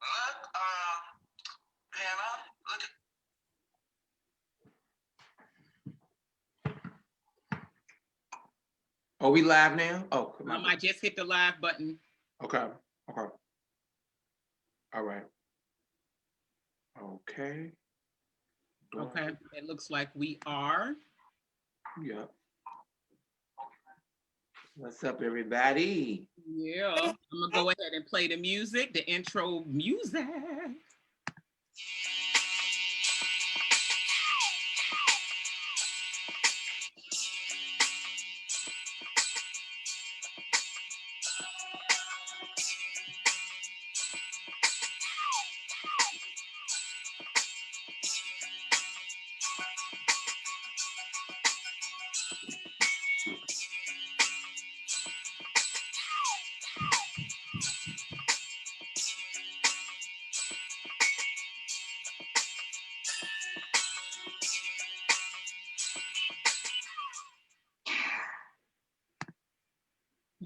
Look, Hannah, look at. Are we live now? Oh, come on. I just hit the live button. Okay. Okay. All right. Okay. Okay. It looks like we are. Yep. What's up, everybody? Yeah. I'm gonna go ahead and play the music, the intro music.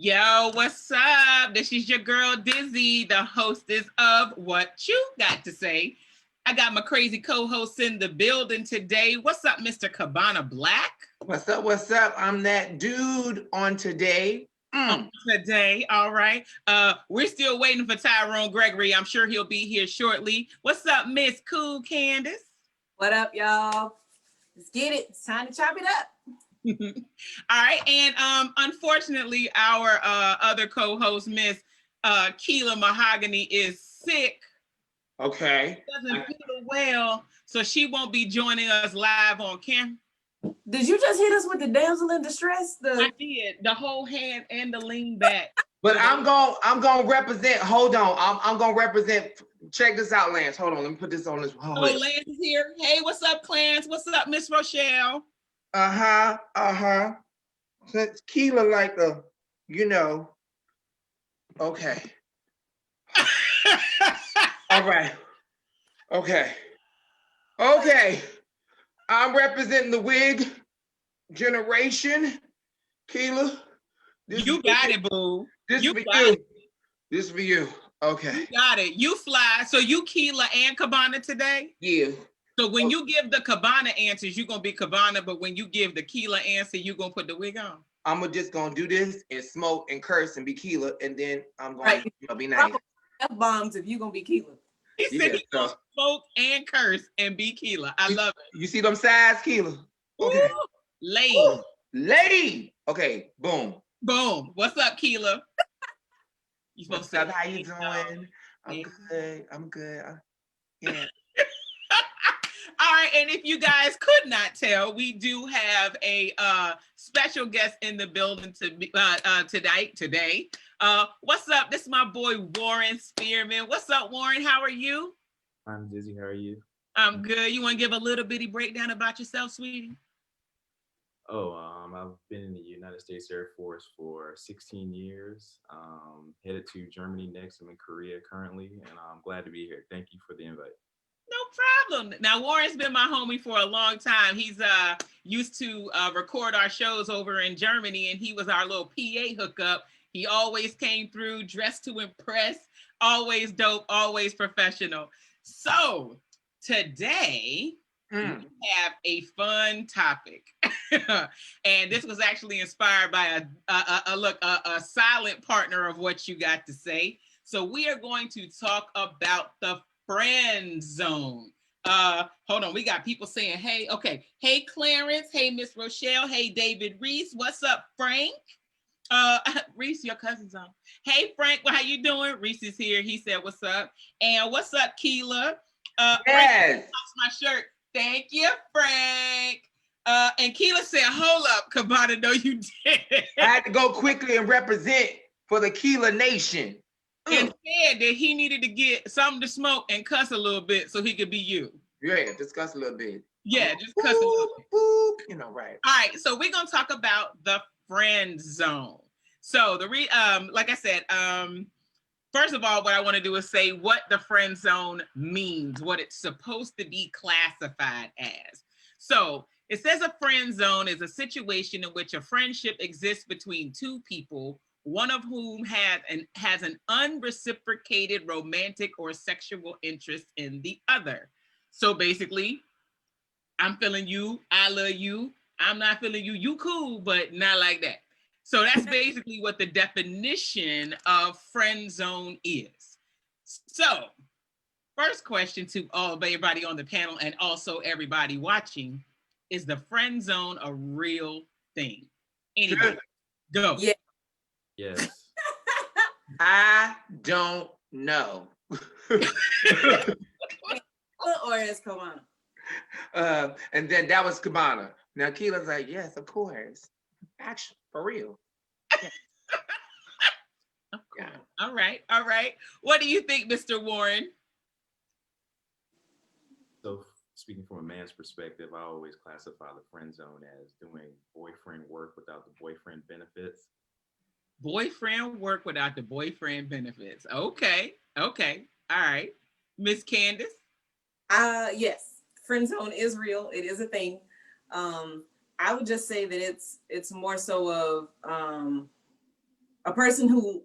Yo, what's up? This is your girl Dizzy, the hostess of What You Got To Say. I got my crazy co-host in the building today. What's up, Mr. Cabana Blaq? What's up? What's up? I'm that dude on today. Today, all right. We're still waiting for Tyrone Greggory. I'm sure he'll be here shortly. What's up, Miss Cool Candice? What up, y'all? Let's get it. It's time to chop it up. All right, and unfortunately, our other co-host, Miss Kela Mahogany, is sick. Okay. Doesn't feel well, so she won't be joining us live on camera. Did you just hit us with the damsel in distress? I did the whole hand and the lean back. But I'm gonna represent. Hold on, I'm gonna represent. Check this out, Lance. Hold on, let me put this on this. Oh, Lance is here. Hey, what's up, Clarence? What's up, Miss Rochelle? Since Kela like a, okay. All right. Okay. I'm representing the wig generation. Kela. You got it, boo. This for you. This for you. Okay. You got it. You fly. So you Kela and Cabana today? Yeah. So when you give the Cabana answers, you're going to be Cabana, but when you give the Kela answer, you're going to put the wig on? I'm just going to do this and smoke and curse and be Kela, and then I'm going to be nice. F-bombs if you're going to be Kela. He said he's going to smoke and curse and be Kela. I love it. You see them sides, Kela? Okay. Lady. Okay, boom. Boom. What's up, Kela? You supposed to say, how you doing? I'm good. Yeah. All right, and if you guys could not tell, we do have a special guest in the building today. What's up? This is my boy Warren Spearman. What's up, Warren? How are you? I'm Dizzy. How are you? I'm good. You want to give a little bitty breakdown about yourself, sweetie? I've been in the United States Air Force for 16 years. Headed to Germany next. I'm in Korea currently, and I'm glad to be here. Thank you for the invite. No problem. Now, Warren's been my homie for a long time. He's used to record our shows over in Germany, and he was our little PA hookup. He always came through dressed to impress, always dope, always professional. So today, we have a fun topic. And this was actually inspired by a silent partner of What You Got To Say. So we are going to talk about the friend zone. Hold on, we got people saying, hey, okay. Hey, Clarence. Hey, Miss Rochelle. Hey, David Reese. What's up, Frank? Reese, your cousin's on. Hey, Frank, how you doing? Reese is here. He said, what's up? And what's up, Kela? Yes. Frank, my shirt. Thank you, Frank. And Kela said, hold up, Cabana, no, you didn't. I had to go quickly and represent for the Kela Nation. And said that he needed to get something to smoke and cuss a little bit so he could be you. Yeah, just cuss a little bit. Yeah, just cuss a little bit. Right. All right, so we're gonna talk about the friend zone. So like I said, first of all, what I want to do is say what the friend zone means, what it's supposed to be classified as. So it says a friend zone is a situation in which a friendship exists between two people one of whom has an unreciprocated romantic or sexual interest in the other. So basically, I'm feeling you, I love you. I'm not feeling you, you cool, but not like that. So that's basically what the definition of friend zone is. So, first question to everybody on the panel and also everybody watching: is the friend zone a real thing? Anybody? Go. Yeah. Yes. I don't know. Or is Kawana? And then that was Cabana. Now Keela's like, yes, of course. Action, for real. Yeah. All right. All right. What do you think, Mr. Warren? So speaking from a man's perspective, I always classify the friend zone as doing boyfriend work without the boyfriend benefits. Boyfriend work without the boyfriend benefits. Okay. Okay. All right. Miss Candice? Yes. Friend zone is real. It is a thing. I would just say that it's more so of a person who,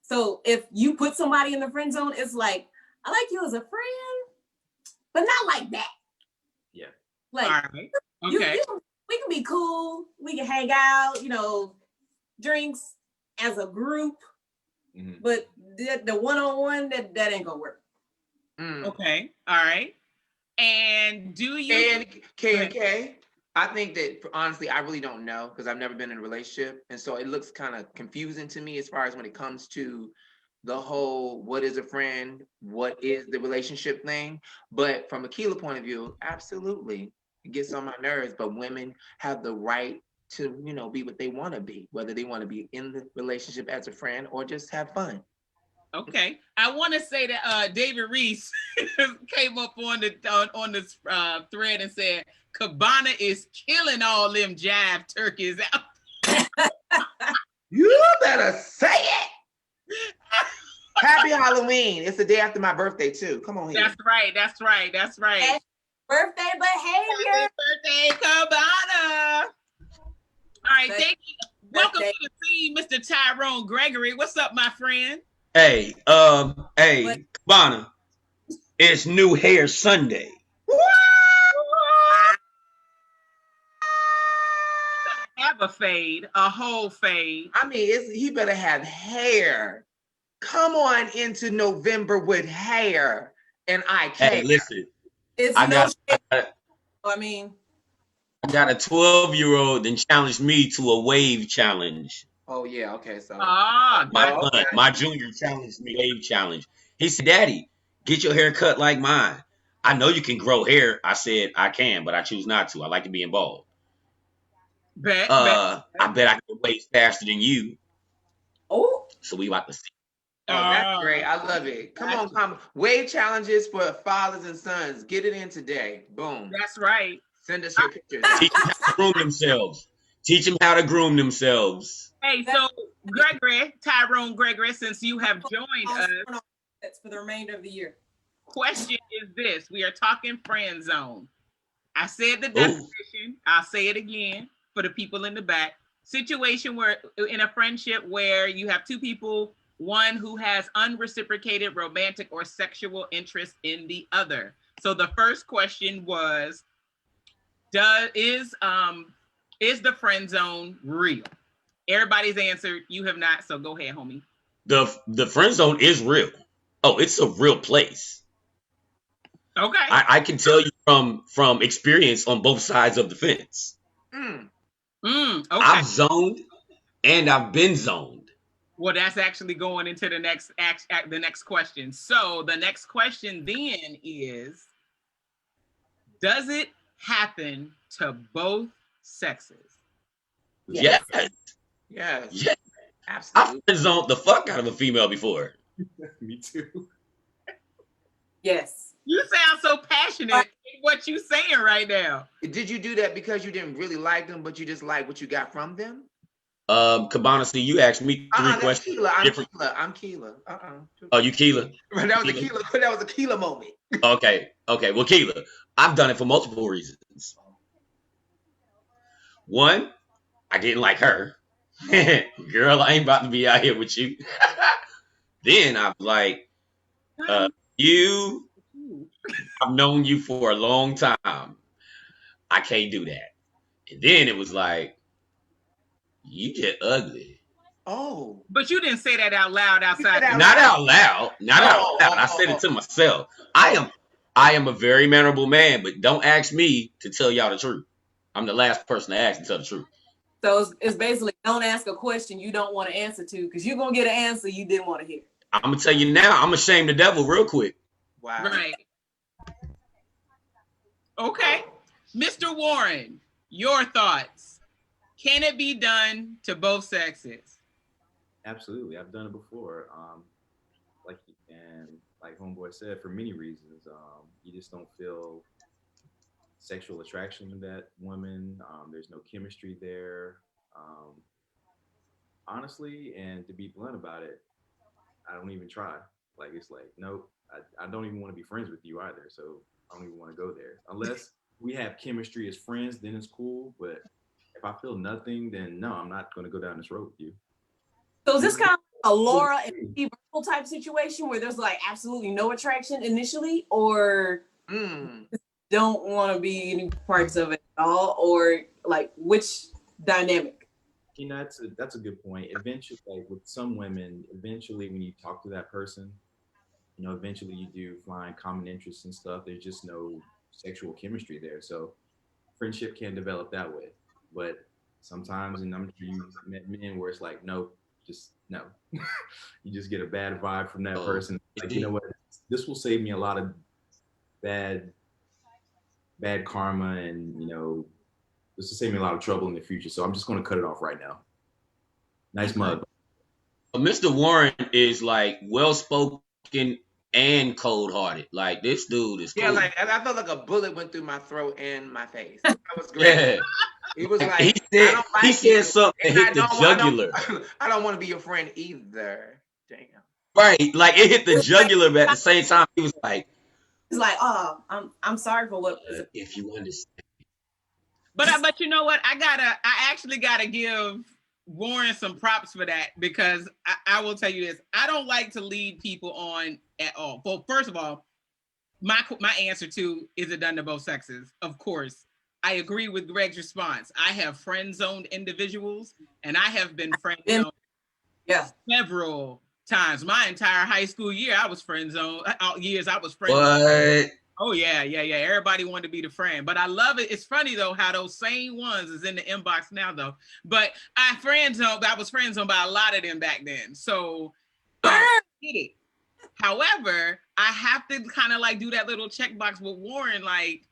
so if you put somebody in the friend zone, it's like, I like you as a friend, but not like that. Yeah. Like, all right. Okay. We can be cool. We can hang out, drinks as a group, but the one-on-one, that ain't gonna work. Okay. All right. And do you and K, I think that honestly, I really don't know because I've never been in a relationship. And so it looks kind of confusing to me as far as when it comes to the whole what is a friend, what is the relationship thing. But from a Kela point of view, absolutely. It gets on my nerves, but women have the right to, be what they want to be, whether they want to be in the relationship as a friend or just have fun. Okay, I want to say that David Reese came up on this thread and said Cabana is killing all them jive turkeys out. You better say it. Happy Halloween! It's the day after my birthday too. Come on here. That's right. That's right. That's right. Happy birthday behavior. Happy birthday, Cabana! All right, thank you. Welcome to the team, Mr. Tyrone Greggory. What's up, my friend? Hey, Cabana, it's New Hair Sunday. Have a fade, a whole fade. I mean, he better have hair. Come on into November with hair and I can't. Hey, listen, It's I no got I a 12-year-old and challenged me to a wave challenge. Oh yeah, okay. So my junior challenged me wave challenge. He said, "Daddy, get your hair cut like mine." I know you can grow hair. I said I can, but I choose not to. I like to be involved. I bet I can wave faster than you. Oh, so we about to see. Oh, that's great. I love it. Come on. Wave challenges for fathers and sons. Get it in today. Boom. That's right. Send us your pictures. Teach them how to groom themselves. Teach them how to groom themselves. Hey, so Greggory, Tyrone Greggory, since you have joined us. That's for the remainder of the year. Question is this: we are talking friend zone. I said the definition. I'll say it again for the people in the back. Situation where in a friendship where you have two people, one who has unreciprocated romantic or sexual interest in the other. So the first question was, is the friend zone real? Everybody's answered. You have not. So go ahead, homie. The friend zone is real. Oh, it's a real place. Okay. I can tell you from experience on both sides of the fence. Okay. I've zoned and I've been zoned. Well, that's actually going into the next question. So the next question then is, does it happen to both sexes? Yes. Yes. Absolutely. I've friend zoned the fuck out of a female before. Me too. Yes. You sound so passionate in what you saying right now. Did you do that because you didn't really like them, but you just like what you got from them? Cabana, see, you asked me three questions. I'm Kela. Oh, you Kela? That was a Kela moment. Okay. Well, Kela, I've done it for multiple reasons. One, I didn't like her. Girl, I ain't about to be out here with you. Then I was like, uh, you, I've known you for a long time. I can't do that. And then it was like, you just ugly. Oh. But you didn't say that out loud You said outside. out Not loud? out loud. Not out Oh, loud. I said it to myself. I am a very mannerable man, but don't ask me to tell y'all the truth. I'm the last person to ask to tell the truth. So it's basically don't ask a question you don't want to answer to, because you're gonna get an answer you didn't want to hear. I'm gonna tell you now, I'm gonna shame the devil real quick. Wow. Right. Okay. Mr. Warren, your thoughts. Can it be done to both sexes? Absolutely, I've done it before. Like Homeboy said, for many reasons, you just don't feel sexual attraction to that woman. There's no chemistry there. Um, Honestly, and to be blunt about it, I don't even try. Like it's like, nope, I don't even want to be friends with you either. So I don't even want to go there. Unless we have chemistry as friends, then it's cool. But if I feel nothing, then no, I'm not going to go down this road with you. So is this kind of a Laura and Steve Urkel type situation where there's like absolutely no attraction initially, or don't want to be any parts of it at all, or like which dynamic? You know, that's a good point. Eventually, like with some women, eventually when you talk to that person, you know, eventually you do find common interests and stuff. There's just no sexual chemistry there. So friendship can develop that way. But sometimes, and I'm sure you met men where it's like, nope, just no. You just get a bad vibe from that person. Like, you know what? This will save me a lot of bad karma, and you know, this will save me a lot of trouble in the future. So I'm just going to cut it off right now. Nice mug. Mr. Warren is like well spoken and cold hearted. Like this dude is cool. Yeah, like I felt like a bullet went through my throat and my face. That was great. Yeah. He was like, he said something that hit the jugular. I don't want to be your friend either. Damn. Right, like it hit the jugular, but at the same time, he was like, "It's like, oh, I'm sorry for what." If you understand. But you know what? I actually gotta give Warren some props for that, because I will tell you this: I don't like to lead people on at all. Well, first of all, my answer to is it done to both sexes? Of course. I agree with Greg's response. I have friend-zoned individuals, and I have been friend-zoned several times. My entire high school year, I was friend-zoned. Years I was friend-zoned. What? Oh yeah. Everybody wanted to be the friend, but I love it. It's funny though how those same ones is in the inbox now though. But I was friend-zoned by a lot of them back then. So I get it. However, I have to kind of like do that little checkbox with Warren, like,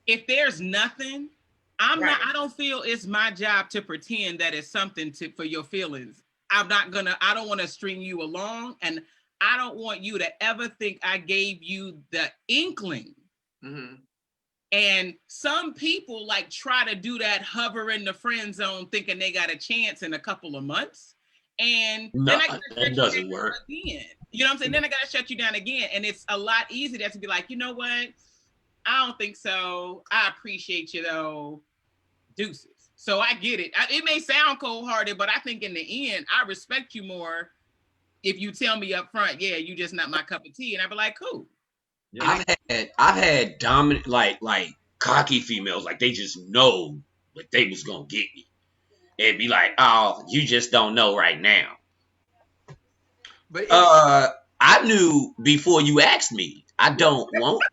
if there's nothing, I don't feel it's my job to pretend that it's something for your feelings. I don't want to string you along, and I don't want you to ever think I gave you the inkling. Mm-hmm. And some people like try to do that, hover in the friend zone, thinking they got a chance in a couple of months. And then that doesn't work. Again. You know what I'm saying? Then I got to shut you down again. And it's a lot easier to be like, you know what? I don't think so. I appreciate you though. Deuces. So I get it. It may sound cold-hearted, but I think in the end, I respect you more if you tell me up front, yeah, you just not my cup of tea. And I'd be like, cool. Yeah. I've had dominant, like cocky females, like they just know what they was gonna get me. And be like, oh, you just don't know right now. But I knew before you asked me. I don't want it.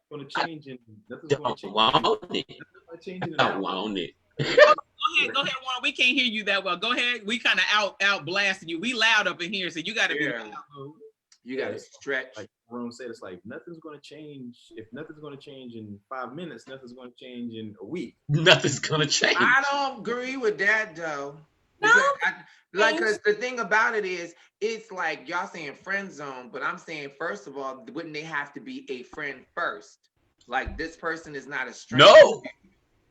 Going to change and nothing's going to change. I don't want it. Go ahead, Warren. We can't hear you that well. Go ahead. We kind of out blasting you. We loud up in here, so you got to be loud. You got to stretch. Like Tyrone said, it's like nothing's going to change. If nothing's going to change in 5 minutes, nothing's going to change in a week. Nothing's going to change. I don't agree with that though. No. Because the thing about it is, it's like y'all saying friend zone, but I'm saying, first of all, wouldn't they have to be a friend first? Like this person is not a stranger.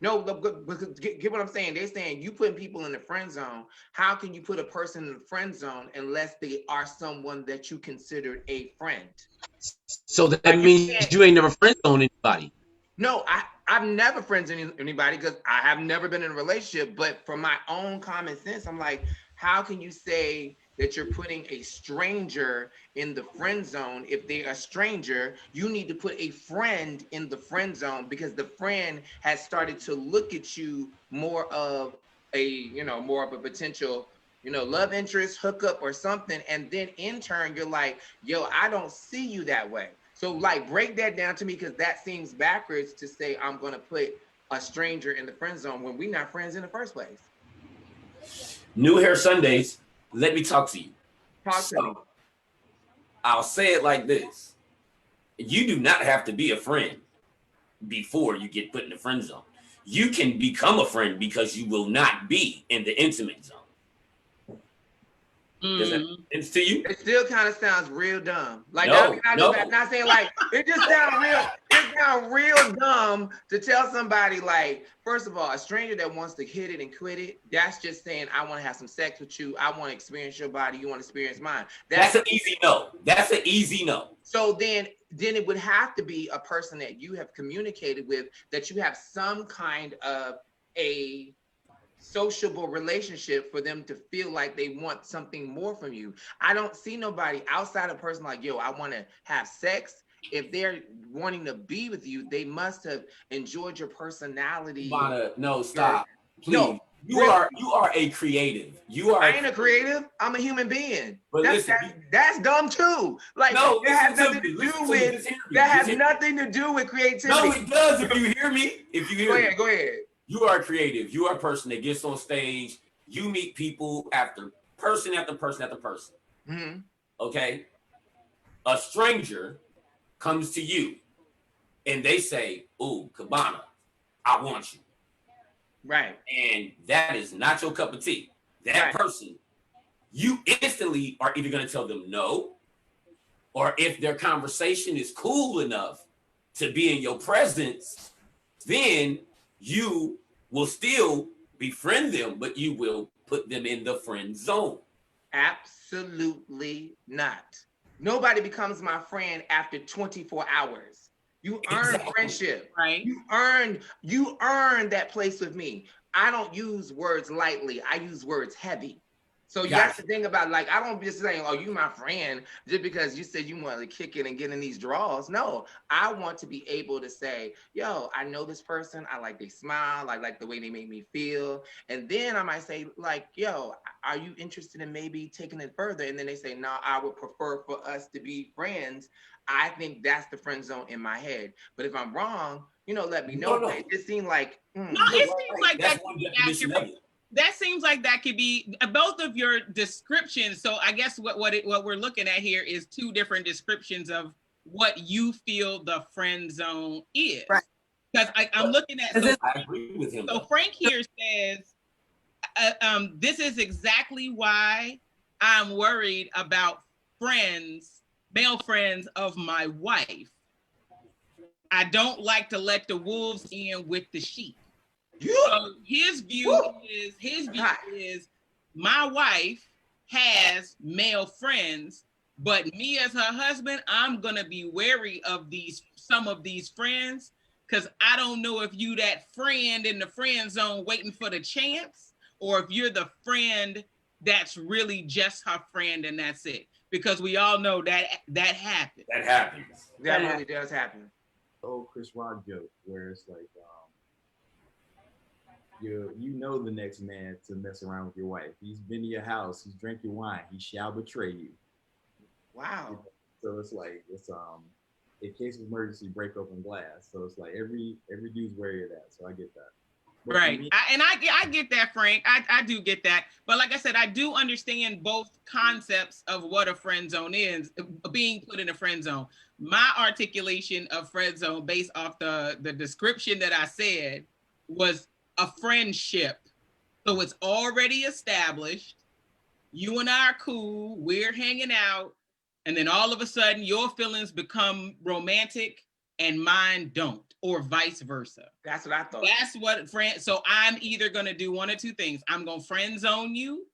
No, get what I'm saying. They're saying you putting people in the friend zone. How can you put a person in the friend zone unless they are someone that you considered a friend? So that means you ain't never friend zoned anybody. No, I've never friends anybody because I have never been in a relationship. But from my own common sense, I'm like, how can you say that you're putting a stranger in the friend zone? If they're a stranger, you need to put a friend in the friend zone because the friend has started to look at you more of more of a potential, love interest, hookup or something. And then in turn, you're like, yo, I don't see you that way. So like break that down to me because that seems backwards to say I'm gonna put a stranger in the friend zone when we're not friends in the first place. New Hair Sundays, let me talk to you. Talk to me. I'll say it like this. You do not have to be a friend before you get put in the friend zone. You can become a friend because you will not be in the intimate zone. Does that make sense to you? It still kind of sounds real dumb. Like No. not saying like it just sounds real dumb to tell somebody like, first of all, a stranger that wants to hit it and quit it, that's just saying I want to have some sex with you. I want to experience your body, you want to experience mine. That's an easy no. That's an easy no. So then it would have to be a person that you have communicated with, that you have some kind of a sociable relationship for them to feel like they want something more from you. I don't see nobody outside of a person like, yo, I want to have sex. If they're wanting to be with you, they must have enjoyed your personality. No, stop. Please. No, you are a creative. I ain't a creative. I'm a human being. But that's dumb too. Like no, that has nothing to do with nothing to do with creativity. No, it does. If you hear me, go ahead. You are creative. You are a person that gets on stage. You meet people after person after person after person. Mm-hmm. Okay? A stranger comes to you and they say, "Ooh, Cabana, I want you." Right. And that is not your cup of tea. That person, you instantly are either going to tell them no, or if their conversation is cool enough to be in your presence, then you will still befriend them, but you will put them in the friend zone. Absolutely not. Nobody becomes my friend after 24 hours. You earn friendship. Right. You earn that place with me. I don't use words lightly. I use words heavy. So you have to think about, like, I don't just say, oh, you my friend, just because you said you want to kick it and get in these draws. No, I want to be able to say, yo, I know this person. I like they smile. I like the way they make me feel. And then I might say, like, yo, are you interested in maybe taking it further? And then they say, no, I would prefer for us to be friends. I think that's the friend zone in my head. But if I'm wrong, let me know. No. It just seemed like, no, it seems like that's one definition of it. That seems like that could be both of your descriptions. So I guess what we're looking at here is two different descriptions of what you feel the friend zone is. Right. Because I'm looking at. So, I agree with him. So Frank here says, "This is exactly why I'm worried about male friends of my wife. I don't like to let the wolves in with the sheep." So his view is my wife has male friends, but me as her husband, I'm gonna be wary of some of these friends, because I don't know if you that friend in the friend zone waiting for the chance, or if you're the friend that's really just her friend and that's it. Because we all know that happens. That happens. That really does happen. Old Chris Rock joke where it's like, you know the next man to mess around with your wife. He's been to your house. He's drank your wine. He shall betray you. Wow. So it's like in case of emergency, break open glass. So it's like every dude's wary of that. So I get that. But right. I get that, Frank. I do get that. But like I said, I do understand both concepts of what a friend zone is, being put in a friend zone. My articulation of friend zone based off the description that I said was a friendship. So it's already established. You and I are cool. We're hanging out. And then all of a sudden your feelings become romantic and mine don't, or vice versa. That's what I thought. That's what so I'm either going to do one or two things. I'm going to friend zone you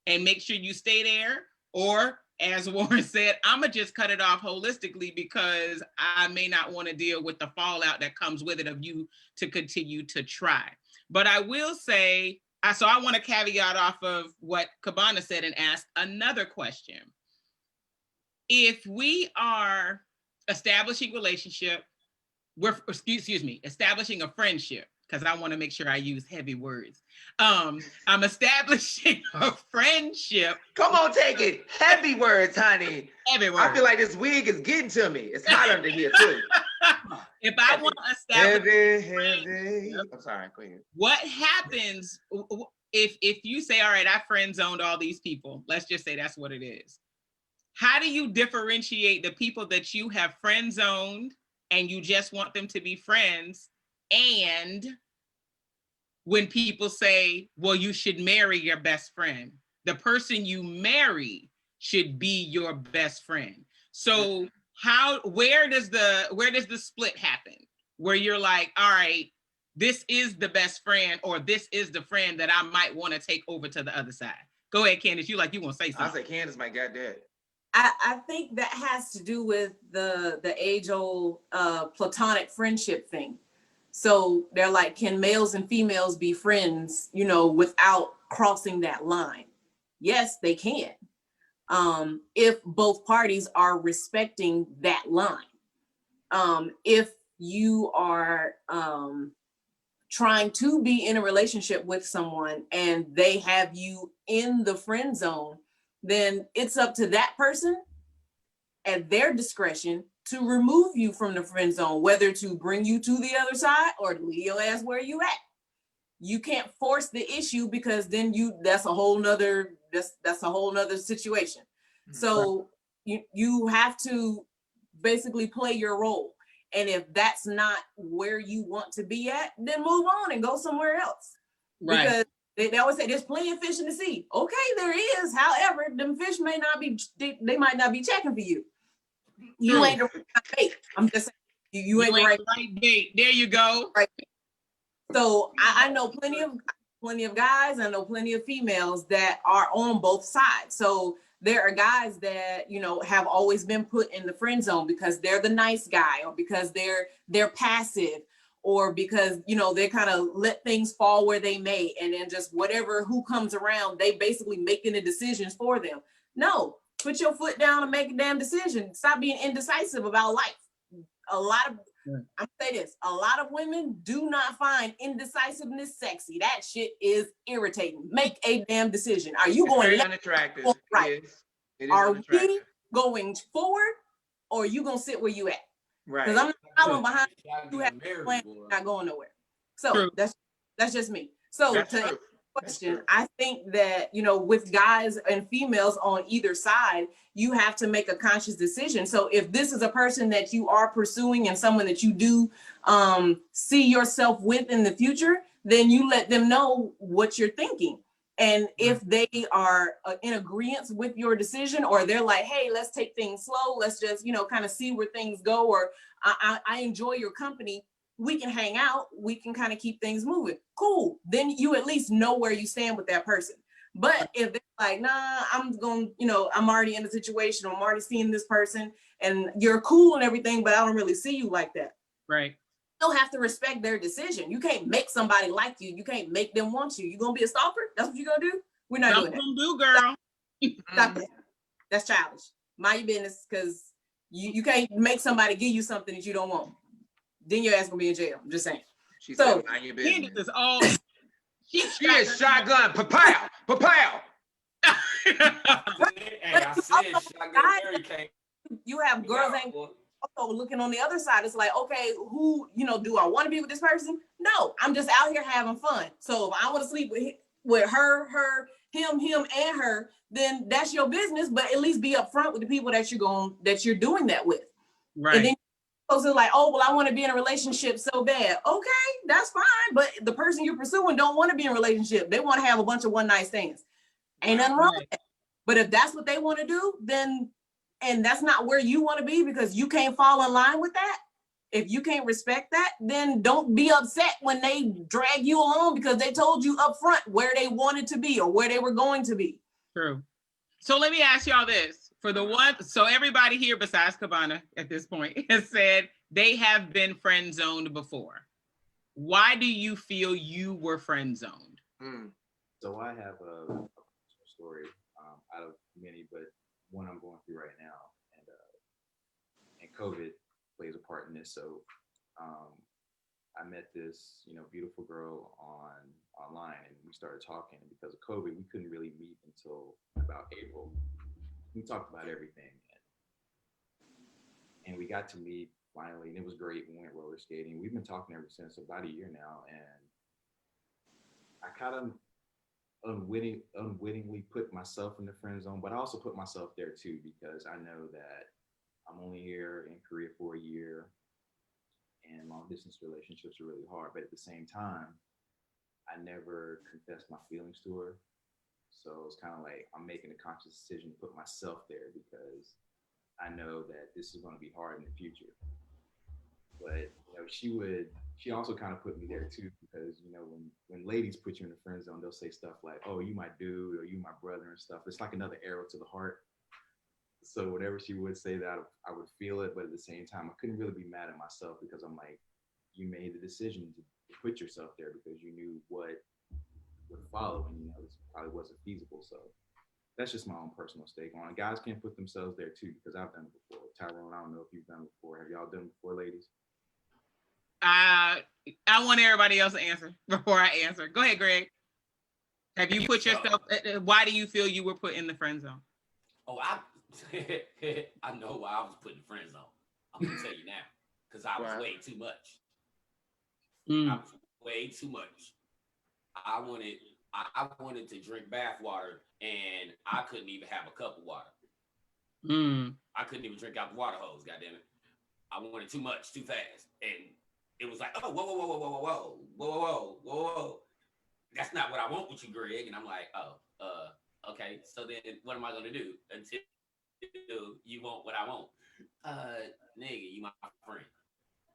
and make sure you stay there, or as Warren said, I'm gonna just cut it off holistically because I may not want to deal with the fallout that comes with it of you to continue to try. But I will say, so I want to caveat off of what Cabana said and ask another question. If we are establishing relationship, establishing a friendship, because I want to make sure I use heavy words. I'm establishing a friendship. Come on, take it. Heavy words, honey. Heavy words. I feel like this wig is getting to me. It's hot under here, too. If I want to establish heavy. I'm sorry, go ahead. What happens if you say, all right, I friend zoned all these people. Let's just say that's what it is. How do you differentiate the people that you have friend zoned and you just want them to be friends, and when people say, well, you should marry your best friend, the person you marry should be your best friend. So where does the split happen? Where you're like, all right, this is the best friend, or this is the friend that I might want to take over to the other side. Go ahead, Candice, you want to say something. I say Candice might got that. I think that has to do with the age-old platonic friendship thing. So they're like, can males and females be friends, without crossing that line? Yes, they can. If both parties are respecting that line. If you are trying to be in a relationship with someone and they have you in the friend zone, then it's up to that person at their discretion to remove you from the friend zone, whether to bring you to the other side or to leave your ass where you at. You can't force the issue, because then that's a whole nother situation. So you have to basically play your role. And if that's not where you want to be at, then move on and go somewhere else. Right. Because they always say there's plenty of fish in the sea. Okay, there is. However, them fish they might not be checking for you. You ain't the right bait. I'm just saying, you ain't the right bait. There you go. Right. So I know plenty of guys. I know plenty of females that are on both sides. So there are guys that, have always been put in the friend zone because they're the nice guy, or because they're passive, or because, they kind of let things fall where they may. And then just who comes around, they basically making the decisions for them. No, put your foot down and make a damn decision. Stop being indecisive about life. I'm gonna say this, a lot of women do not find indecisiveness sexy. That shit is irritating. Make a damn decision. Are you going very unattractive? Right. It is are we going forward, or are you gonna sit where you at? Right. Because I'm not following behind you, not going nowhere. So True. that's just me. So That's to true. answer the question, I think that with guys and females on either side, you have to make a conscious decision. So if this is a person that you are pursuing and someone that you do see yourself with in the future, then you let them know what you're thinking. And if they are in agreement with your decision, or they're like, hey, let's take things slow, let's just, kind of see where things go, or I enjoy your company, we can hang out, we can kind of keep things moving. Cool. Then you at least know where you stand with that person. But if they're like, nah, I'm already in the situation, I'm already seeing this person, and you're cool and everything, but I don't really see you like that. Right. You have to respect their decision. You can't make somebody like you. You can't make them want you. You gonna be a stalker? That's what you gonna do? We're not doing that. Do, girl. Stop that. That's childish. Mind your business, because you can't make somebody give you something that you don't want. Then your ass gonna be in jail. I'm just saying. She So, said, mind your business. Candice is all. She is shotgun, papow, papow. You have girls ain't also looking on the other side. It's like, okay, who, do I want to be with this person? No, I'm just out here having fun. So if I want to sleep with her, him, and her, then that's your business. But at least be upfront with the people that you're doing that with. Right. And then you're supposed to like, oh, well, I want to be in a relationship so bad. Okay, that's fine. But the person you're pursuing don't want to be in a relationship. They want to have a bunch of one night stands. Ain't nothing wrong with that. But if that's what they want to do, then, and that's not where you want to be because you can't fall in line with that. If you can't respect that, then don't be upset when they drag you along because they told you up front where they wanted to be or where they were going to be. True. So let me ask y'all this. For the one, so everybody here besides Cabana at this point has said they have been friend zoned before. Why do you feel you were friend zoned? So I have a story out of many, but one I'm going through right now, and COVID plays a part in this. So I met this, beautiful girl online, and we started talking. And because of COVID, we couldn't really meet until about April. We talked about everything, and we got to meet finally, and it was great. We went roller skating. We've been talking ever since, about a year now, and I kind of unwittingly put myself in the friend zone, but I also put myself there too, because I know that I'm only here in Korea for a year, and long distance relationships are really hard. But at the same time, I never confessed my feelings to her. So it's kind of like I'm making a conscious decision to put myself there, because I know that this is going to be hard in the future. But she also kind of put me there too, because when ladies put you in the friend zone, they'll say stuff like, "Oh, you my dude," or "You my brother," and stuff. It's like another arrow to the heart. So whatever she would say, that I would feel it, but at the same time, I couldn't really be mad at myself, because I'm like, you made the decision to put yourself there because you knew what would follow, and this probably wasn't feasible. So that's just my own personal stake on it. Guys can't put themselves there too, because I've done it before. Tyrone, I don't know if you've done it before. Have y'all done it before, ladies? I want everybody else to answer before I answer. Go ahead, Greg. Have you put yourself? Why do you feel you were put in the friend zone? Oh, I know why I was put in the friend zone. I'm gonna tell you now, because I was way too much. I was way too much. I wanted to drink bath water, and I couldn't even have a cup of water. I couldn't even drink out the water hose. Goddamn it! I wanted too much, too fast, and it was like, oh, whoa. That's not what I want with you, Greg. And I'm like, okay. So then what am I gonna do until you want what I want? Nigga, you my friend.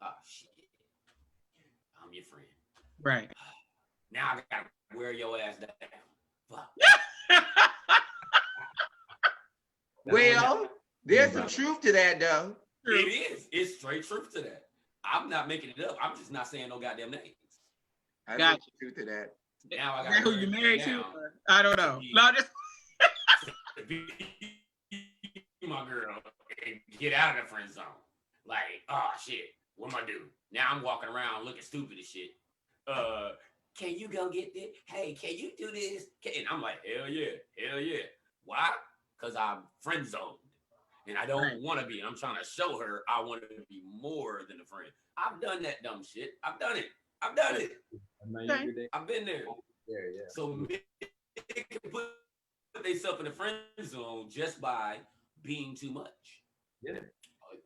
Oh shit. I'm your friend. Right. Now I gotta wear your ass down. Fuck. Well, there's some truth to that, though. It is. It's straight truth to that. I'm not making it up. I'm just not saying no goddamn names. I got truth to that. Now I got. Is that who you married to? I don't know. No, just be my girl and get out of the friend zone. Like, oh shit, what am I do? Now I'm walking around looking stupid as shit. Can you go get this? Hey, can you do this? And I'm like, hell yeah. Why? Because I'm friend zoned. And I don't want to be. I'm trying to show her I want to be more than a friend. I've done that dumb shit. I've done it. I've been there. Yeah. So men can put themselves in the friend zone just by being too much. Yeah.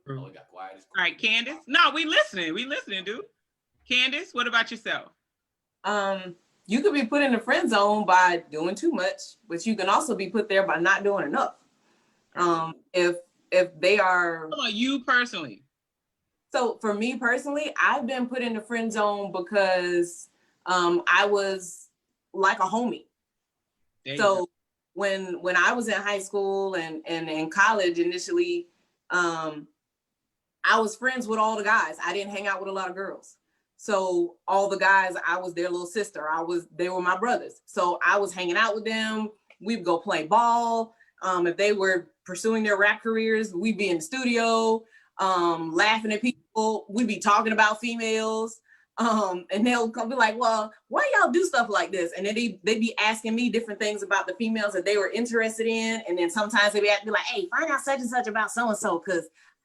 Oh, it got quiet. All right, Candice. No, we listening, dude. Candice, what about yourself? You could be put in the friend zone by doing too much, but you can also be put there by not doing enough. If they are. How about you personally? So for me personally, I've been put in the friend zone because I was like a homie. So when I was in high school and in college initially, I was friends with all the guys. I didn't hang out with a lot of girls. So all the guys, I was their little sister. They were my brothers. So I was hanging out with them. We'd go play ball. If they were pursuing their rap careers, we'd be in the studio, laughing at people. We'd be talking about females. And they'll come be like, well, why y'all do stuff like this? And then they'd be asking me different things about the females that they were interested in. And then sometimes they'd be like, hey, find out such and such about so-and-so, because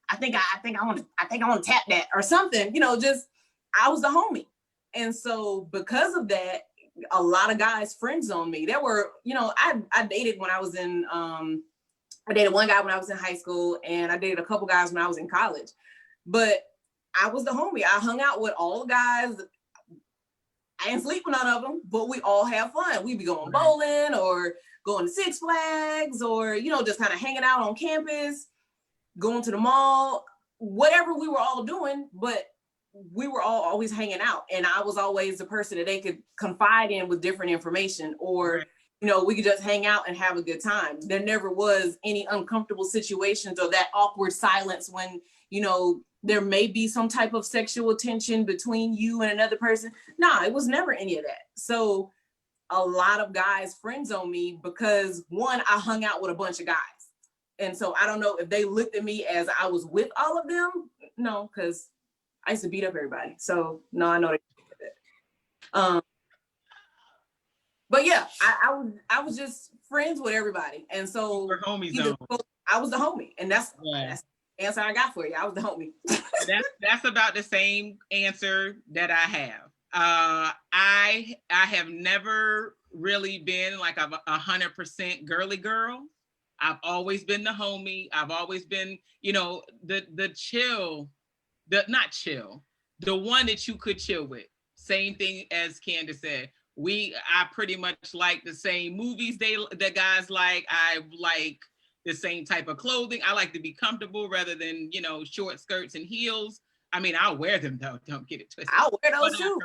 I think I want to tap that or something, just I was the homie. And so because of that, a lot of guys friend zoned me. There were, I dated when I was in, I dated one guy when I was in high school, and I dated a couple guys when I was in college. But I was the homie. I hung out with all the guys. I didn't sleep with none of them, but we all have fun. We'd be going bowling or going to Six Flags or, just kind of hanging out on campus, going to the mall, whatever we were all doing, but we were all always hanging out. And I was always the person that they could confide in with different information. Or you know, we could just hang out and have a good time. There never was any uncomfortable situations or that awkward silence when, you know, there may be some type of sexual tension between you and another person. Nah, it was never any of that. So a lot of guys friend zone me because one, I hung out with a bunch of guys. And so I don't know if they looked at me as I was with all of them. No, because I used to beat up everybody. So no, I know they did that. But yeah, I was just friends with everybody. And so We're homies though. I was the homie. And that's Yeah. the answer I got for you. I was the homie. That's about the same answer that I have. I have never really been like a 100% girly girl. I've always been the homie. I've always been, you know, the chill, not chill, the one that you could chill with. Same thing as Candice said. I pretty much like the same movies the guys like. I like the same type of clothing. I like to be comfortable rather than, you know, short skirts and heels. I mean, I'll wear them though. Don't get it twisted. I'll wear those too.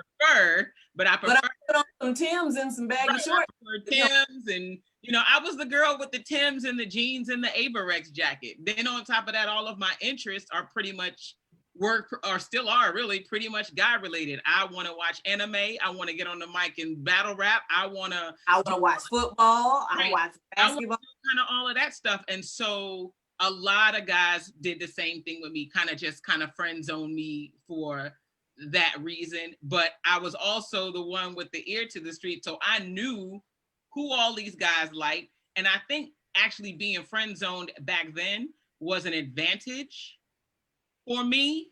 But I prefer put on some Timbs and some baggy shorts. Timbs and, you know, I was the girl with the Timbs and the jeans and the Averex jacket. Then on top of that, all of my interests are pretty much still are really pretty much guy related. I want to watch anime. I want to get on the mic and battle rap. I want to watch football. Right. I watch basketball. Kind of all of that stuff. And so a lot of guys did the same thing with me, kind of friend zone me for that reason. But I was also the one with the ear to the street. So I knew who all these guys liked. And I think actually being friend zoned back then was an advantage for me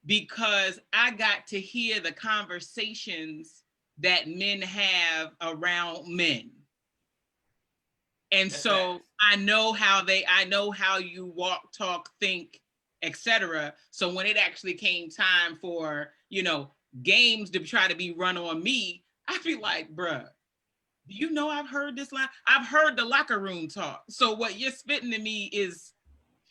because I got to hear the conversations that men have around men. And so I know how you walk, talk, think, etc. So when it actually came time for, you know, games to try to be run on me, I'd be like, bruh, do you know I've heard this line? I've heard the locker room talk. So what you're spitting to me is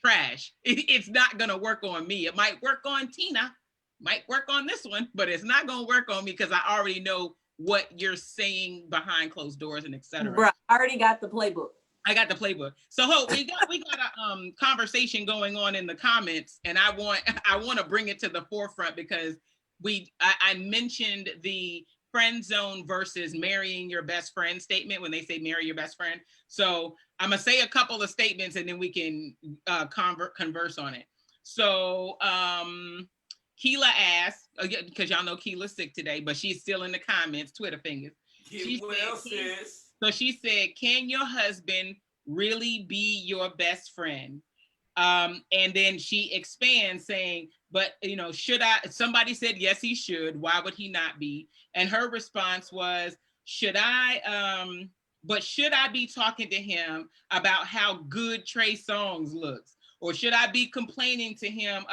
trash. It's not gonna work on me. It might work on Tina, might work on this one, but it's not gonna work on me because I already know what you're saying behind closed doors and etc. Bro, I already got the playbook. I got the playbook. So Hope, we got a conversation going on in the comments, and I want to bring it to the forefront because I mentioned the friend zone versus marrying your best friend statement when they say marry your best friend. So I'm gonna say a couple of statements and then we can converse on it. So Kela asked, because y'all know Kela's sick today, but she's still in the comments, Twitter fingers. So she said, can your husband really be your best friend? And then she expands saying, but, you know, somebody said, yes, he should. Why would he not be? And her response was, should I be talking to him about how good Trey Songz looks? Or should I be complaining to him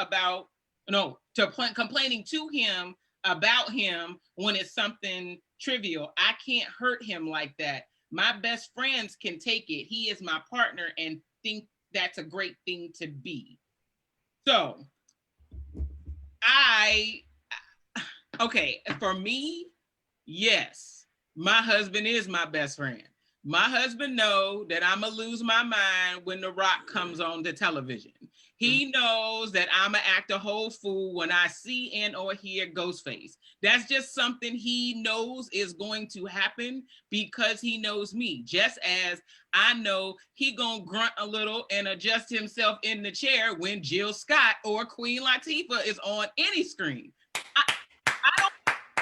complaining to him about him when it's something trivial? I can't hurt him like that. My best friends can take it. He is my partner and think that's a great thing to be. So for me, yes, my husband is my best friend. My husband knows that I'm gonna lose my mind when The Rock comes on the television. He knows that I'm gonna act a whole fool when I see and or hear Ghostface. That's just something he knows is going to happen because he knows me. Just as I know he gonna grunt a little and adjust himself in the chair when Jill Scott or Queen Latifah is on any screen. I don't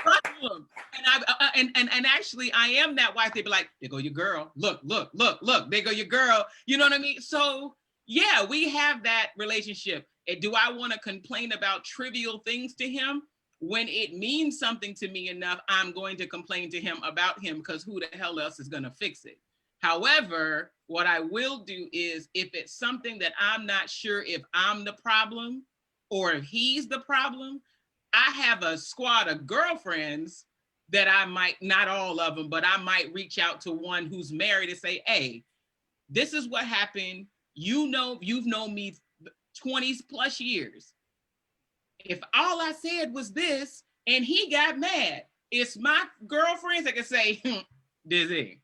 problem. And actually, I am that wife. They be like, there go your girl. Look, there go your girl. You know what I mean? So yeah, we have that relationship. And do I want to complain about trivial things to him? When it means something to me enough, I'm going to complain to him about him because who the hell else is going to fix it? However, what I will do is if it's something that I'm not sure if I'm the problem or if he's the problem, I have a squad of girlfriends that I might, not all of them, but I might reach out to one who's married and say, hey, this is what happened. You know, you've known me 20 plus years. If all I said was this and he got mad, it's my girlfriends that can say, Dizzy,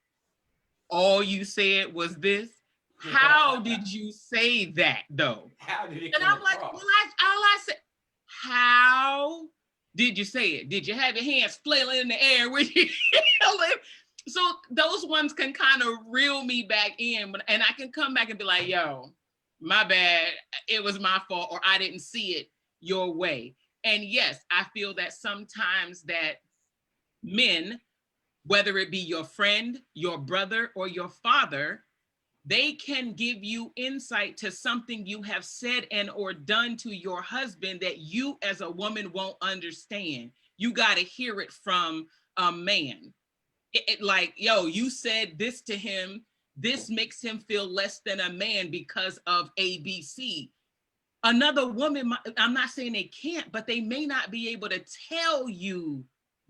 all you said was this. How did you say that though? How did it And come I'm like, across? well, all I said, how did you say it? Did you have your hands flailing in the air with you? So those ones can kind of reel me back in, and I can come back and be like, yo, my bad, it was my fault, or I didn't see it your way. And yes, I feel that sometimes that men, whether it be your friend, your brother, or your father, they can give you insight to something you have said and or done to your husband that you as a woman won't understand. You got to hear it from a man. Like, yo, you said this to him. This makes him feel less than a man because of ABC. Another woman, I'm not saying they can't, but they may not be able to tell you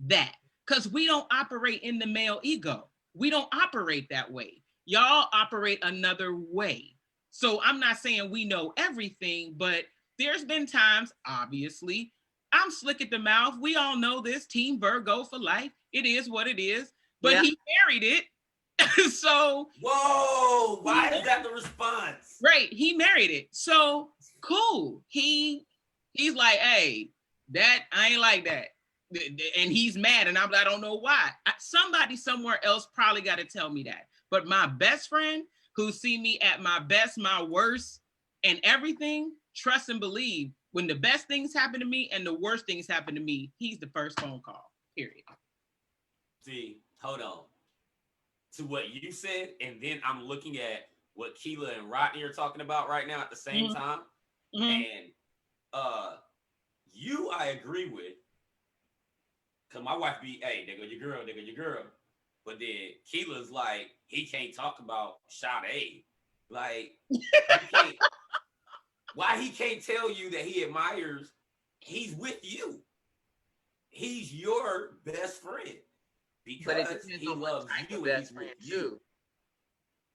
that because we don't operate in the male ego. We don't operate that way. Y'all operate another way. So I'm not saying we know everything, but there's been times, obviously, I'm slick at the mouth. We all know this, Team Virgo for life. It is what it is, but he married it. So whoa, why is that the response? Right, he married it. So cool. He's like, hey, that I ain't like that. And he's mad, and I don't know why. Somebody somewhere else probably got to tell me that. But my best friend who see me at my best, my worst, and everything, trust and believe, when the best things happen to me and the worst things happen to me, he's the first phone call, period. See, hold on. To what you said, and then I'm looking at what Kela and Rodney are talking about right now at the same time. And you I agree with. Cause my wife be, hey, there go your girl. But then Kela's like, he can't talk about Sade. Like, why he can't tell you that he admires, he's with you. He's your best friend. Because he loves you and he's with you.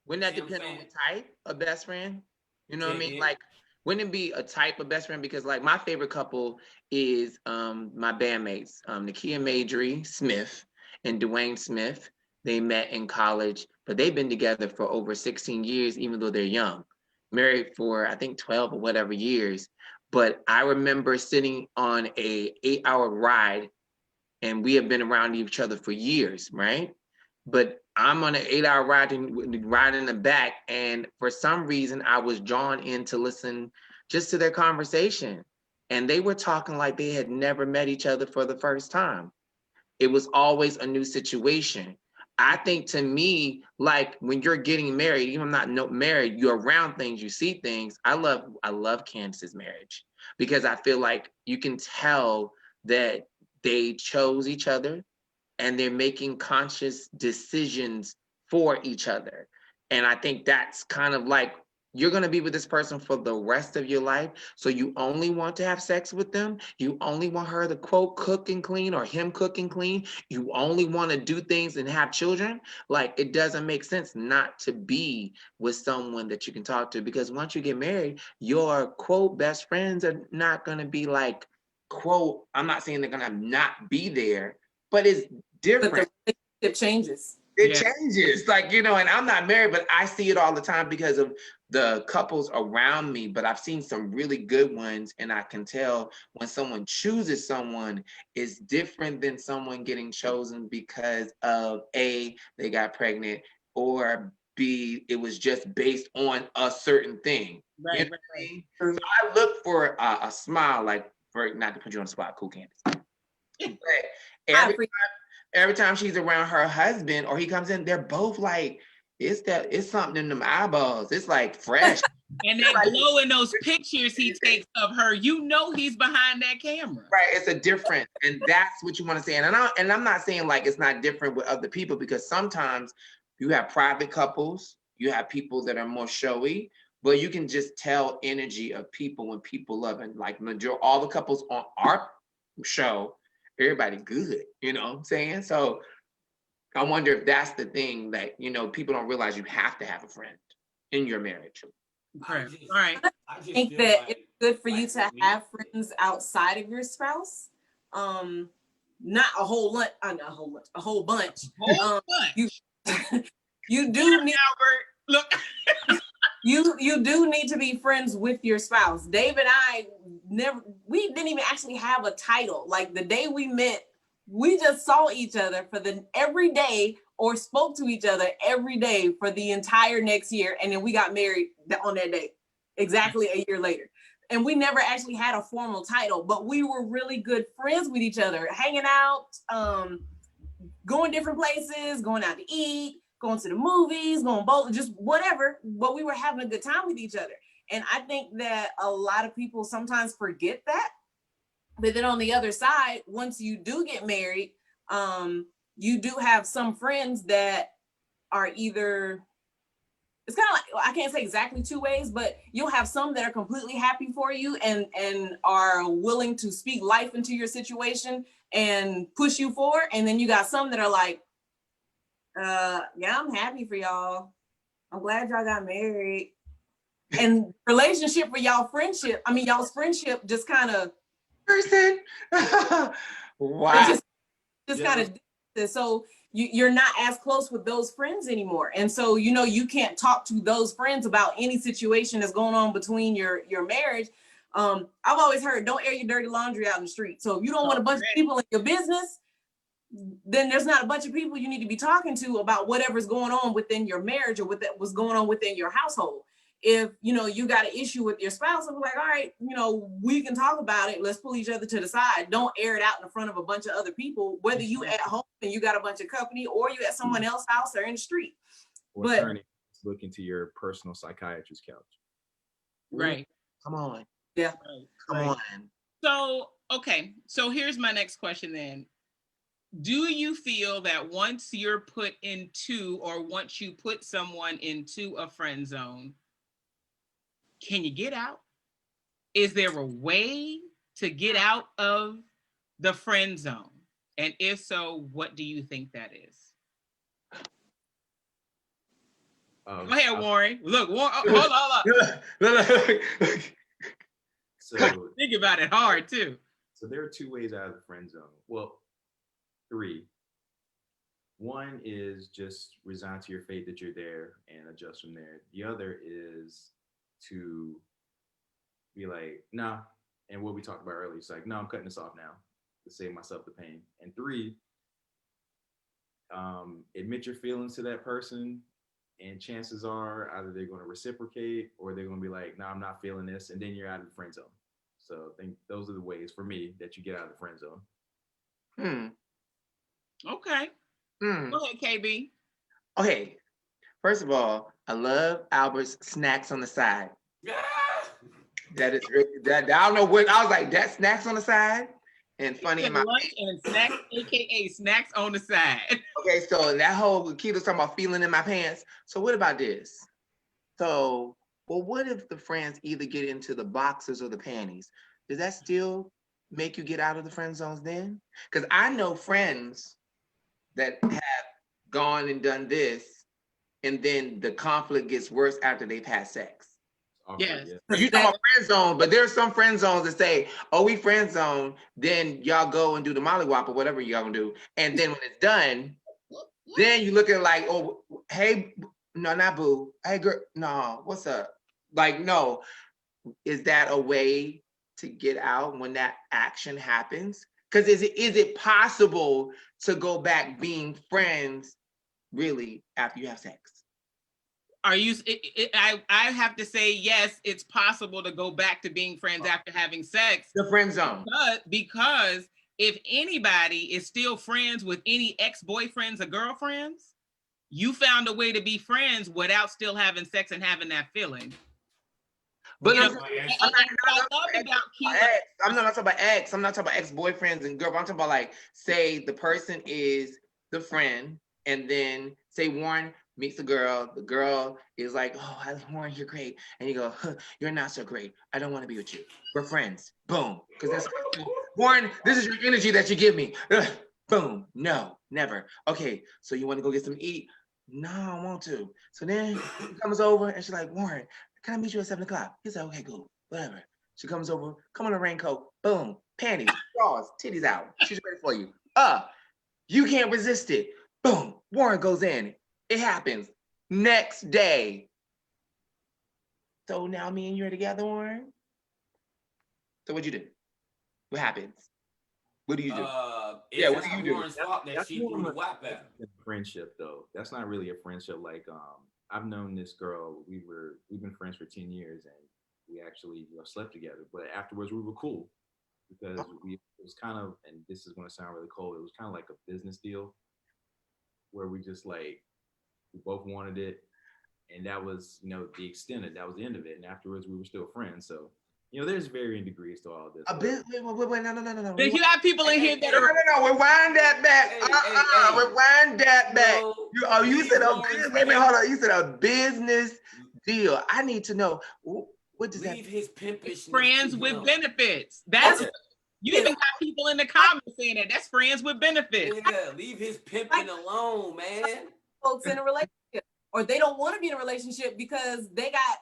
Wouldn't that depend on the type of best friend? You know what I mean? Like, wouldn't it be a type of best friend? Because like my favorite couple is my bandmates, Nakia Majorie Smith and Dwayne Smith. They met in college, but they've been together for over 16 years, even though they're young. Married for, I think, 12 or whatever years. But I remember sitting on a 8-hour ride, and we have been around each other for years, right? But I'm on an 8-hour ride in the back, and for some reason I was drawn in to listen just to their conversation. And they were talking like they had never met each other for the first time. It was always a new situation. I think to me, like when you're getting married, even if I'm not married, you're around things, you see things. I love Candice's marriage because I feel like you can tell that they chose each other and they're making conscious decisions for each other. And I think that's kind of like, you're going to be with this person for the rest of your life. So you only want to have sex with them. You only want her to quote, cook and clean, or him cook and clean. You only want to do things and have children. Like, it doesn't make sense not to be with someone that you can talk to, because once you get married, your quote best friends are not going to be like, quote, I'm not saying they're going to not be there, but it's different. But the relationship changes. It changes, like, you know, and I'm not married, but I see it all the time because of the couples around me. But I've seen some really good ones, and I can tell when someone chooses someone is different than someone getting chosen because of A, they got pregnant, or B, it was just based on a certain thing. Right, you know what I mean? So I look for a smile, like, for not to put you on the spot, cool, Candice. But every time she's around her husband or he comes in, they're both like, it's something in them eyeballs. It's like fresh. And that glow in those pictures he takes of her, you know he's behind that camera. Right, it's a difference. And that's what you want to say. And I'm not saying like it's not different with other people, because sometimes you have private couples, you have people that are more showy, but you can just tell energy of people when people love. And like all the couples on our show, everybody good, you know what I'm saying? So I wonder if that's the thing that, you know, people don't realize you have to have a friend in your marriage. All right. I think that it's good for you to have friends outside of your spouse. Not a whole bunch. You do need Albert, look. you do need to be friends with your spouse. Dave and I we didn't even actually have a title. Like the day we met, we just saw each other for every day or spoke to each other every day for the entire next year. And then we got married on that day, exactly a year later. And we never actually had a formal title, but we were really good friends with each other, hanging out, going different places, going out to eat, going to the movies, going bowling, just whatever. But we were having a good time with each other. And I think that a lot of people sometimes forget that. But then on the other side, once you do get married, you do have some friends that are either, it's kind of like, I can't say exactly two ways, but you'll have some that are completely happy for you and are willing to speak life into your situation and push you forward. And then you got some that are like, yeah, I'm happy for y'all. I'm glad y'all got married. And relationship for y'all's friendship just kind of person. Wow. Just kind of, so you're not as close with those friends anymore. And so, you can't talk to those friends about any situation that's going on between your marriage. I've always heard, don't air your dirty laundry out in the street. So if you don't want a bunch of people in your business, then there's not a bunch of people you need to be talking to about whatever's going on within your marriage or what's going on within your household. If you got an issue with your spouse, I'm like, all right, we can talk about it. Let's pull each other to the side. Don't air it out in front of a bunch of other people, whether you at home and you got a bunch of company or you at someone else's house or in the street. Or look into your personal psychiatrist's couch. Right. Come on. Yeah. Come on. So, okay. So here's my next question then. Do you feel that once you're put into, or once you put someone into a friend zone, can you get out? Is there a way to get out of the friend zone? And if so, what do you think that is? Go ahead, Warren. Look, Warren, hold on. So think about it hard too. So there are two ways out of the friend zone. Well, three. One is just resign to your fate that you're there and adjust from there. The other is to be like, nah. And what we talked about earlier, it's like, no, I'm cutting this off now to save myself the pain. And three, admit your feelings to that person. And chances are either they're going to reciprocate or they're going to be like, no, I'm not feeling this. And then you're out of the friend zone. So I think those are the ways for me that you get out of the friend zone. Okay. Go ahead, KB. Okay. First of all, I love Albert's snacks on the side. That is really, that I don't know what I was like. That snacks on the side, and funny in my lunch and snacks, aka snacks on the side. Okay, so that whole Kela's talking about feeling in my pants. So what about this? So, well, what if the friends either get into the boxers or the panties? Does that still make you get out of the friend zones then? Because I know friends that have gone and done this, and then the conflict gets worse after they've had sex. Yes. You talking about friend zone, but there's some friend zones that say, oh, we friend zone, then y'all go and do the mollywop or whatever y'all gonna do. And then when it's done, then you look at it like, oh, hey, no, not boo. Hey, girl, no, what's up? Like, no. Is that a way to get out when that action happens? Because is it possible to go back being friends really after you have sex? Are you? I have to say yes. It's possible to go back to being friends after having sex. The friend zone. Because if anybody is still friends with any ex-boyfriends or girlfriends, you found a way to be friends without still having sex and having that feeling. But I'm not talking about ex. I'm not talking about ex-boyfriends and girlfriends. I'm talking about like, say the person is the friend, and then say Warren meets the girl is like, oh, Warren, you're great. And you go, huh, you're not so great. I don't want to be with you. We're friends. Boom. Because that's Warren, this is your energy that you give me. Boom. No, never. Okay, so you want to go get some to eat? No, I don't want to. So then she comes over and she's like, Warren, can I meet you at 7 o'clock? He's like, okay, cool, whatever. She comes over, come on a raincoat, boom, panties, drawers, titties out. She's ready for you. You can't resist it. Boom, Warren goes in. It happens. Next day. So now me and you are together, Warren? So what'd you do? What happens? What do you do? It's what do you do? Warren's fault that That's she more threw the of WAP at him. friendship though. That's not really a friendship. Like I've known this girl. We've been friends for 10 years and we actually slept together. But afterwards we were cool because it was kind of, and this is gonna sound really cold, it was kind of like a business deal where we just like we both wanted it, and that was the extent of that was the end of it. And afterwards we were still friends. So there's varying degrees to all this. Wait, no. Then you have people in here that are No, rewind that back. Rewind that back. You said a business. Wait a minute, hold on. You said a business deal. I need to know what does that Leave his pimpish friends with benefits. That's you even got people in the comments saying that. That's friends with benefits. Yeah, leave his pimping alone, man. Folks in a relationship, or they don't want to be in a relationship because they got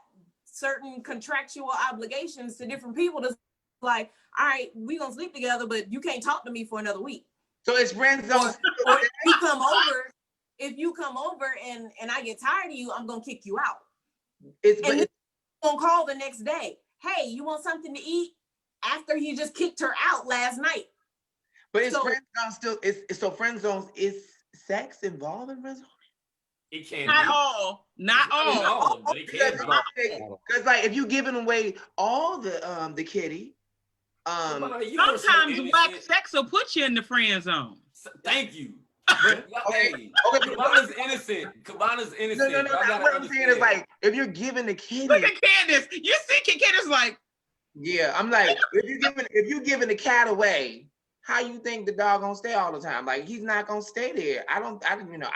certain contractual obligations to different people. That's like, all right, we gonna sleep together, but you can't talk to me for another week. So it's friend zone. Or if you come over and I get tired of you, I'm gonna kick you out. It's gonna call the next day. Hey, you want something to eat? After he just kicked her out last night. But it's friend zone still. So friend zones, is sex involved in friend zone? It can't Not be. all. Not all. But it can be. Because like if you giving away all the kitty, sometimes whack sex will put you in the friend zone. Thank you. Okay. Cabana's innocent. Cabana's innocent. No. What I'm saying is like if you're giving the kitty. Look at Candice. You see Candice like. Yeah, I'm like if you giving the cat away. How you think the dog gonna stay all the time? Like he's not gonna stay there.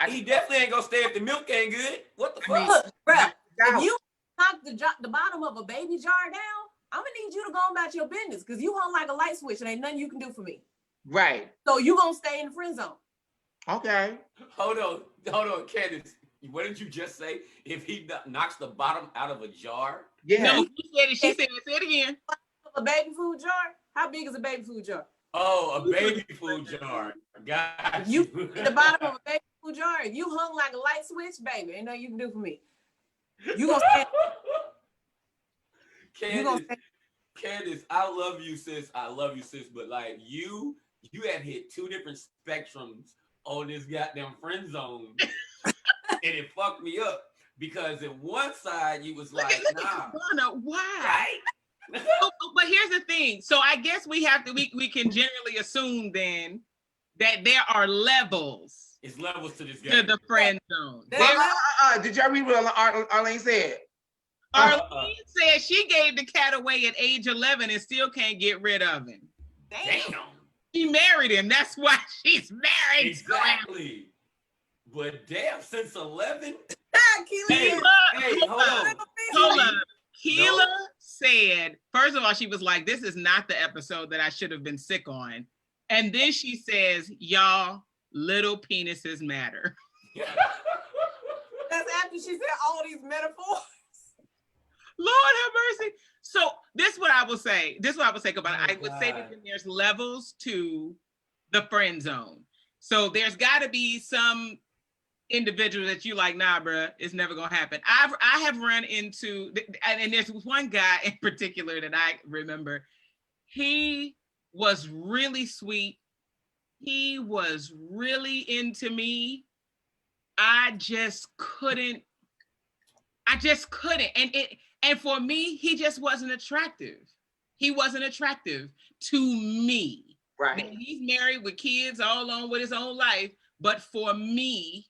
He definitely ain't gonna stay if the milk ain't good. What the fuck? Look, bro, if you knock the bottom of a baby jar down, I'm gonna need you to go about your business because you hung like a light switch and ain't nothing you can do for me. Right. So you gonna stay in the friend zone. Okay. Hold on, Candice. What did you just say? If he knocks the bottom out of a jar? Yeah. No, she said it. Say it again. A baby food jar? How big is a baby food jar? Oh, a baby food jar. Got you. At the bottom of a baby food jar, if you hung like a light switch, baby, ain't nothing you can do for me. You gonna stand. Candice, I love you, sis. But like you have hit two different spectrums on this goddamn friend zone, and it fucked me up because in one side you was like, nah, why? Right? But here's the thing. So I guess we can generally assume then that there are levels. It's levels to this game. To the friend zone. Did y'all read what Arlene said? Arlene said she gave the cat away at age 11 and still can't get rid of him. Damn. She married him. That's why she's married. Exactly. But damn, since 11. Hey, hold on. Kela said, first of all, she was like, this is not the episode that I should have been sick on. And then she says, y'all, little penises matter. That's after she said all these metaphors. Lord have mercy. So this is what I will say. About it. I would say that there's levels to the friend zone. So there's got to be some individual that you like, nah, bruh, it's never gonna happen. I have run into, and there's one guy in particular that I remember. He was really sweet. He was really into me. I just couldn't. And for me, he just wasn't attractive. He wasn't attractive to me. Right. Now, he's married with kids, all on with his own life. But for me,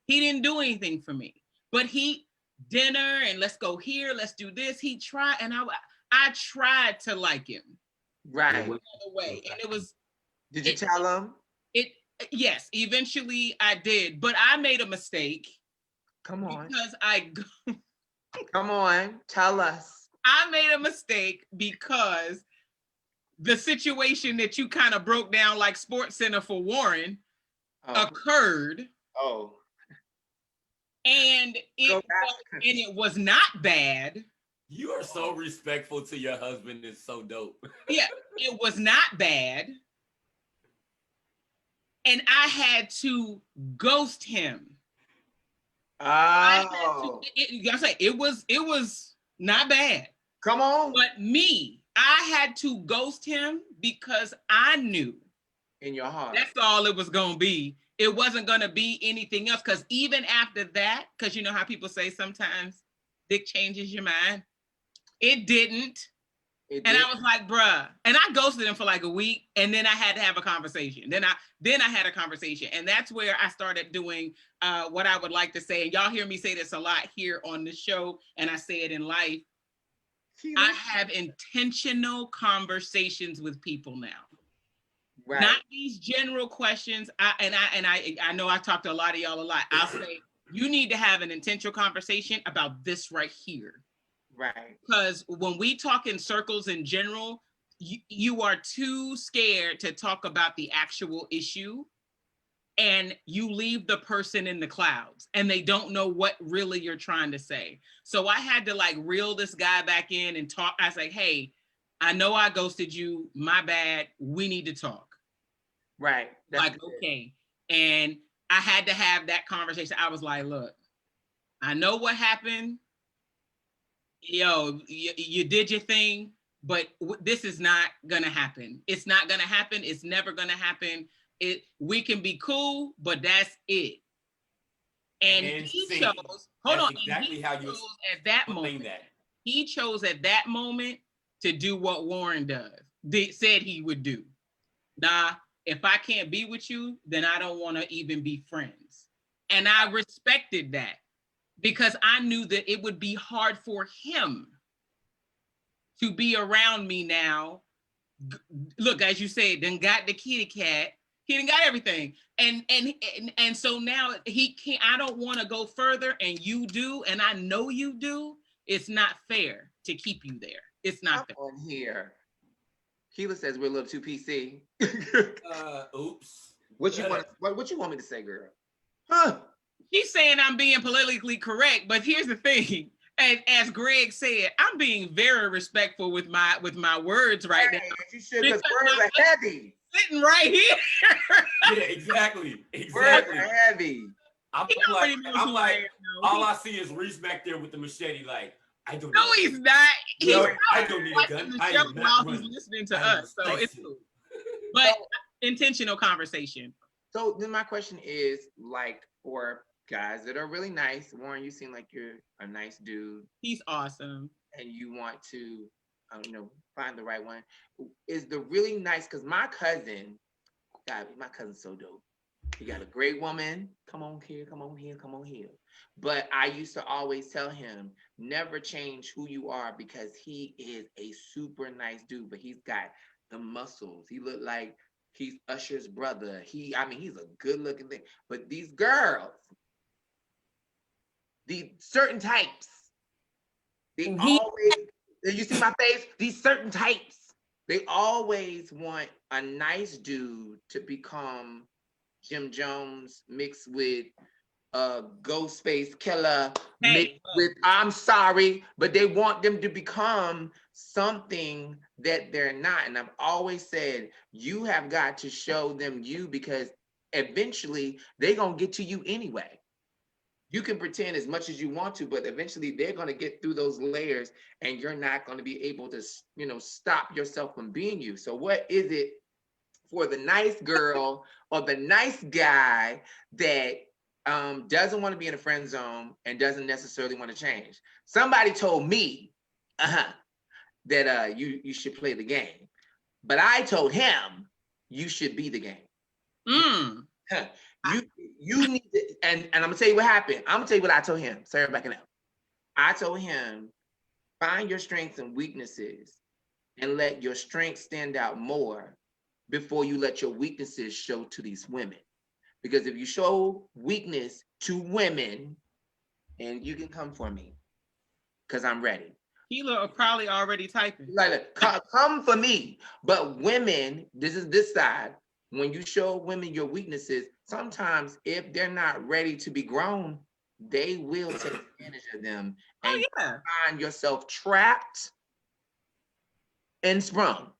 he didn't do anything for me. But dinner and let's go here, let's do this. He tried, and I tried to like him. Right. Another way, and it was. Did you tell him? Yes, eventually I did, but I made a mistake. Come on. Because Come on, tell us. I made a mistake because the situation that you kind of broke down like Sports Center for Warren occurred. Oh. And it was not bad. You are so respectful to your husband. It's so dope. Yeah, it was not bad. And I had to ghost him. Oh, I say it was not bad. come on. But me, I had to ghost him because I knew In your heart. that's all it was gonna be. It wasn't gonna be anything else. Because even after that, because you know how people say sometimes dick changes your mind. It didn't. And I was like, bruh. And I ghosted him for like a week, and then I had to have a conversation. Then I had a conversation, and that's where I started doing what I would like to say. And y'all hear me say this a lot here on the show, and I say it in life. I have intentional conversations with people now. Right. Not these general questions. I know I talk to a lot of y'all a lot. I'll say, you need to have an intentional conversation about this right here. Right. Because when we talk in circles in general, you are too scared to talk about the actual issue, and you leave the person in the clouds and they don't know what really you're trying to say. So I had to like reel this guy back in and talk. I was like, hey, I know I ghosted you. My bad. We need to talk. Right. That's like, good. Okay. And I had to have that conversation. I was like, look, I know what happened. Yo, you did your thing, but this is not gonna happen. It's not gonna happen. It's never gonna happen. We can be cool, but that's it. And he chose. Hold on. Exactly how you chose at that moment. He chose at that moment to do what Warren said he would do. Nah, if I can't be with you, then I don't want to even be friends. And I respected that, because I knew that it would be hard for him to be around me now. Look, as you said, then got the kitty cat. He done got everything. And so now he can't, I don't want to go further, and you do, and I know you do. It's not fair to keep you there. It's not fair. On here. Kela says we're a little too PC. Oops. What you want me to say, girl? Huh? She's saying I'm being politically correct, but here's the thing. And as Greg said, I'm being very respectful with my words right now. You should, because words are heavy. Sitting right here. Yeah, exactly. Words are heavy. I'm like, all I see is Reese back there with the machete, like, I don't. No, he's not. I don't need a gun. I am not while he's listening to us, so it's cool. But intentional conversation. So then my question is, like, for guys that are really nice, Warren, you seem like you're a nice dude. He's awesome. And you want to, find the right one. Is the really nice, because my cousin's so dope. He got a great woman. Come on here. But I used to always tell him, never change who you are, because he is a super nice dude, but he's got the muscles. He looked like he's Usher's brother. He's a good looking thing. But these girls, these certain types, you see my face? These certain types, they always want a nice dude to become Jim Jones mixed with Ghostface Killer mixed with, I'm sorry, but they want them to become something that they're not. And I've always said, you have got to show them you, because eventually they're going to get to you anyway. You can pretend as much as you want to, but eventually they're going to get through those layers, and you're not going to be able to, stop yourself from being you. So what is it for the nice girl or the nice guy that doesn't want to be in a friend zone and doesn't necessarily want to change? Somebody told me that you should play the game, but I told him you should be the game. You need to, and I'm gonna tell you what happened. I'm gonna tell you what I told him. Sorry, backing up. I told him, find your strengths and weaknesses and let your strengths stand out more before you let your weaknesses show to these women. Because if you show weakness to women, and you can come for me, because I'm ready. Kela are probably already typing. Like, come for me. But women, this is this side. When you show women your weaknesses, sometimes if they're not ready to be grown, they will take advantage of them. And you find yourself trapped and sprung.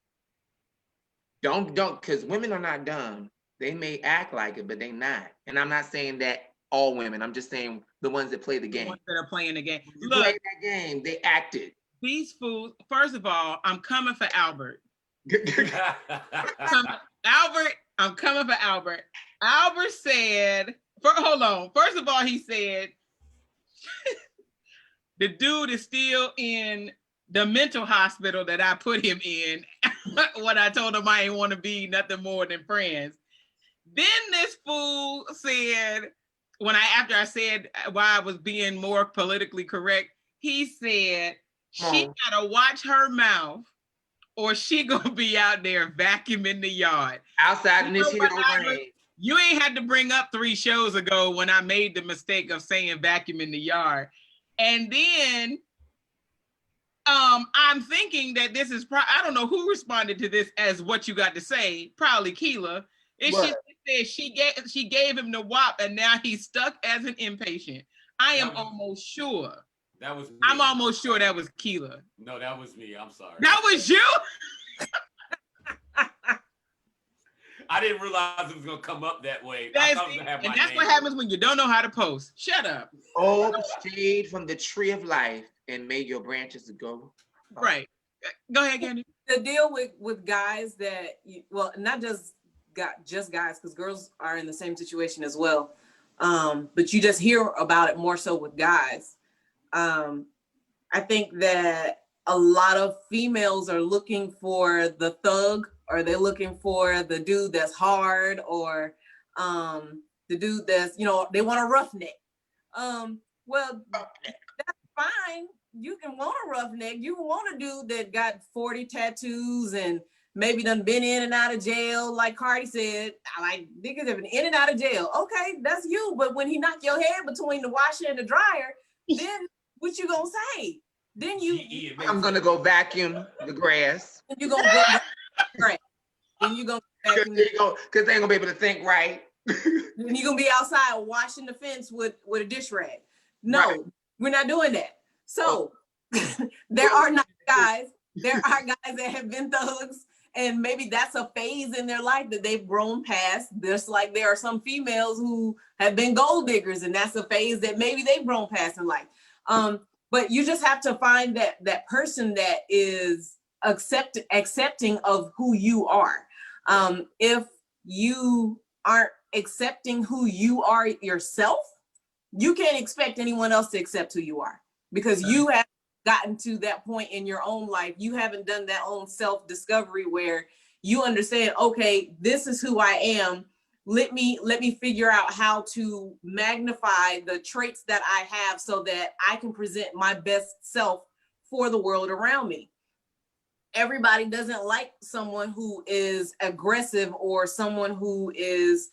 Don't, because women are not dumb. They may act like it, but they're not. And I'm not saying that all women. I'm just saying the ones that play the The game. ones that are playing the game. You Look, played that game. They acted. these fools. First of all, I'm coming for Albert. Albert, I'm coming for Albert. Albert said, hold on. First of all, he said the dude is still in the mental hospital that I put him in when I told him I ain't want to be nothing more than friends. Then this fool said, after I said why I was being more politically correct, he said she gotta watch her mouth or she gonna be out there vacuuming the yard. Outside in this heat rain. You ain't had to bring up 3 shows ago when I made the mistake of saying vacuum in the yard. And then I'm thinking that this is I don't know who responded to this as what you got to say, probably Kela. And she said she gave him the whop and now he's stuck as an inpatient. I am almost sure. That was me. I'm almost sure that was Kela. No, that was me. I'm sorry. That was you? I didn't realize it was gonna come up that way. That's what happens when you don't know how to post. Shut up. Oh, shade from the tree of life and made your branches go. Right. Go ahead, Candice. The deal with guys that, not just guys, because girls are in the same situation as well. But you just hear about it more so with guys. I think that a lot of females are looking for the thug, or they're looking for the dude that's hard, or the dude that's, they want a roughneck. Well, that's fine. You can want a roughneck. You can want a dude that got 40 tattoos and maybe done been in and out of jail. Like Cardi said, I like niggas have been in and out of jail. Okay, that's you. But when he knock your head between the washer and the dryer, then what you gonna say? Then I'm gonna go vacuum the grass. And you gonna go grass. Then you gonna vacuum because they ain't gonna be able to think right. Then you gonna be outside washing the fence with a dish rag. No, right. We're not doing that. So there are not guys. There are guys that have been thugs, and maybe that's a phase in their life that they've grown past. Just like there are some females who have been gold diggers, and that's a phase that maybe they've grown past in life. But you just have to find that person that is accepting of who you are. If you aren't accepting who you are yourself, you can't expect anyone else to accept who you are, because you have gotten to that point in your own life. You haven't done that own self-discovery where you understand, okay, this is who I am. Let me figure out how to magnify the traits that I have so that I can present my best self for the world around me. Everybody doesn't like someone who is aggressive, or someone who is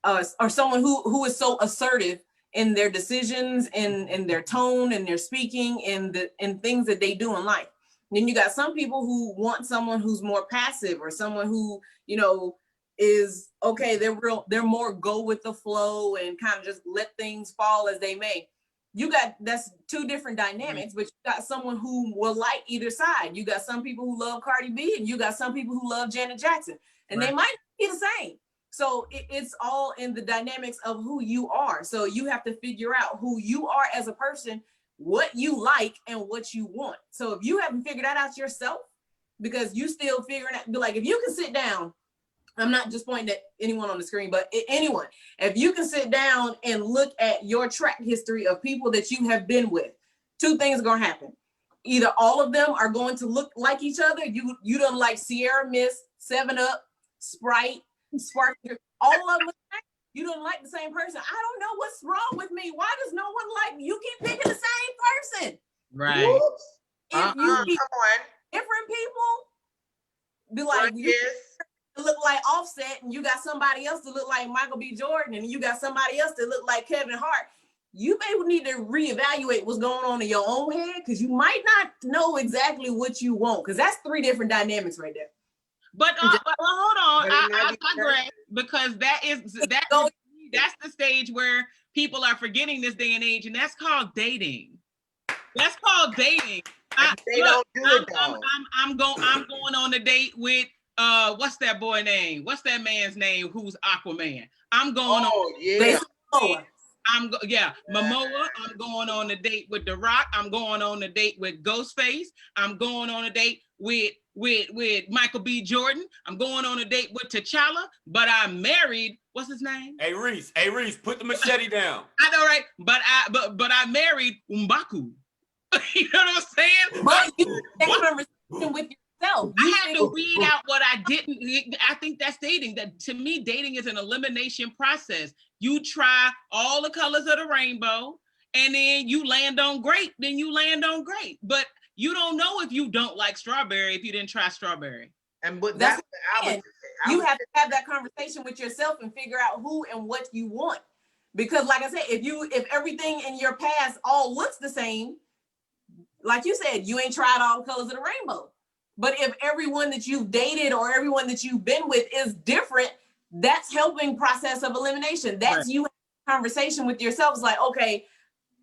or someone who is so assertive in their decisions, in their tone, and their speaking, in things that they do in life. And then you got some people who want someone who's more passive, or someone who, is okay. They're more go with the flow and kind of just let things fall as they may. That's 2 different dynamics, but you got someone who will like either side. You got some people who love Cardi B, and you got some people who love Janet Jackson, and they might be the same. So it's all in the dynamics of who you are. So you have to figure out who you are as a person, what you like and what you want. So if you haven't figured that out yourself, because you still figuring out, like, if you can sit down, I'm not just pointing at anyone on the screen, but anyone, if you can sit down and look at your track history of people that you have been with, 2 things are going to happen. Either all of them are going to look like each other. You don't like Sierra Mist, 7-Up, Sprite, Sparkler, all of them. You don't like the same person. I don't know what's wrong with me. Why does no one like me? You keep picking the same person. Right. Whoops. If you keep Come on. different people, be like, you look like Offset, and you got somebody else to look like Michael B. Jordan, and you got somebody else to look like Kevin Hart. You may need to reevaluate what's going on in your own head, because you might not know exactly what you want, because that's 3 different dynamics right there. But hold on, I digress, because that's the stage where people are forgetting this day and age, and that's called dating. That's called dating. They don't do it though. I'm going on a date with what's that boy name? What's that man's name who's Aquaman? I'm going Oh, on. yeah. Momoa. I'm going on a date with The Rock. I'm going on a date with Ghostface. I'm going on a date with Michael B. Jordan. I'm going on a date with T'Challa. But I'm married. What's his name? Hey Reese, put the machete down. I know, right? But I married M'Baku. You know what I'm saying? But you have a conversation with yourself. I had to weed out what I didn't. I think that's dating. That to me, dating is an elimination process. You try all the colors of the rainbow, and then you land on great. Then you land on great. But you don't know if you don't like strawberry if you didn't try strawberry. And but That's that you have to have that conversation with yourself and figure out who and what you want. Because, like I said, if everything in your past all looks the same, like you said, you ain't tried all the colors of the rainbow. But if everyone that you've dated or everyone that you've been with is different, that's helping process of elimination. That's right. You have a conversation with yourself. It's like, okay,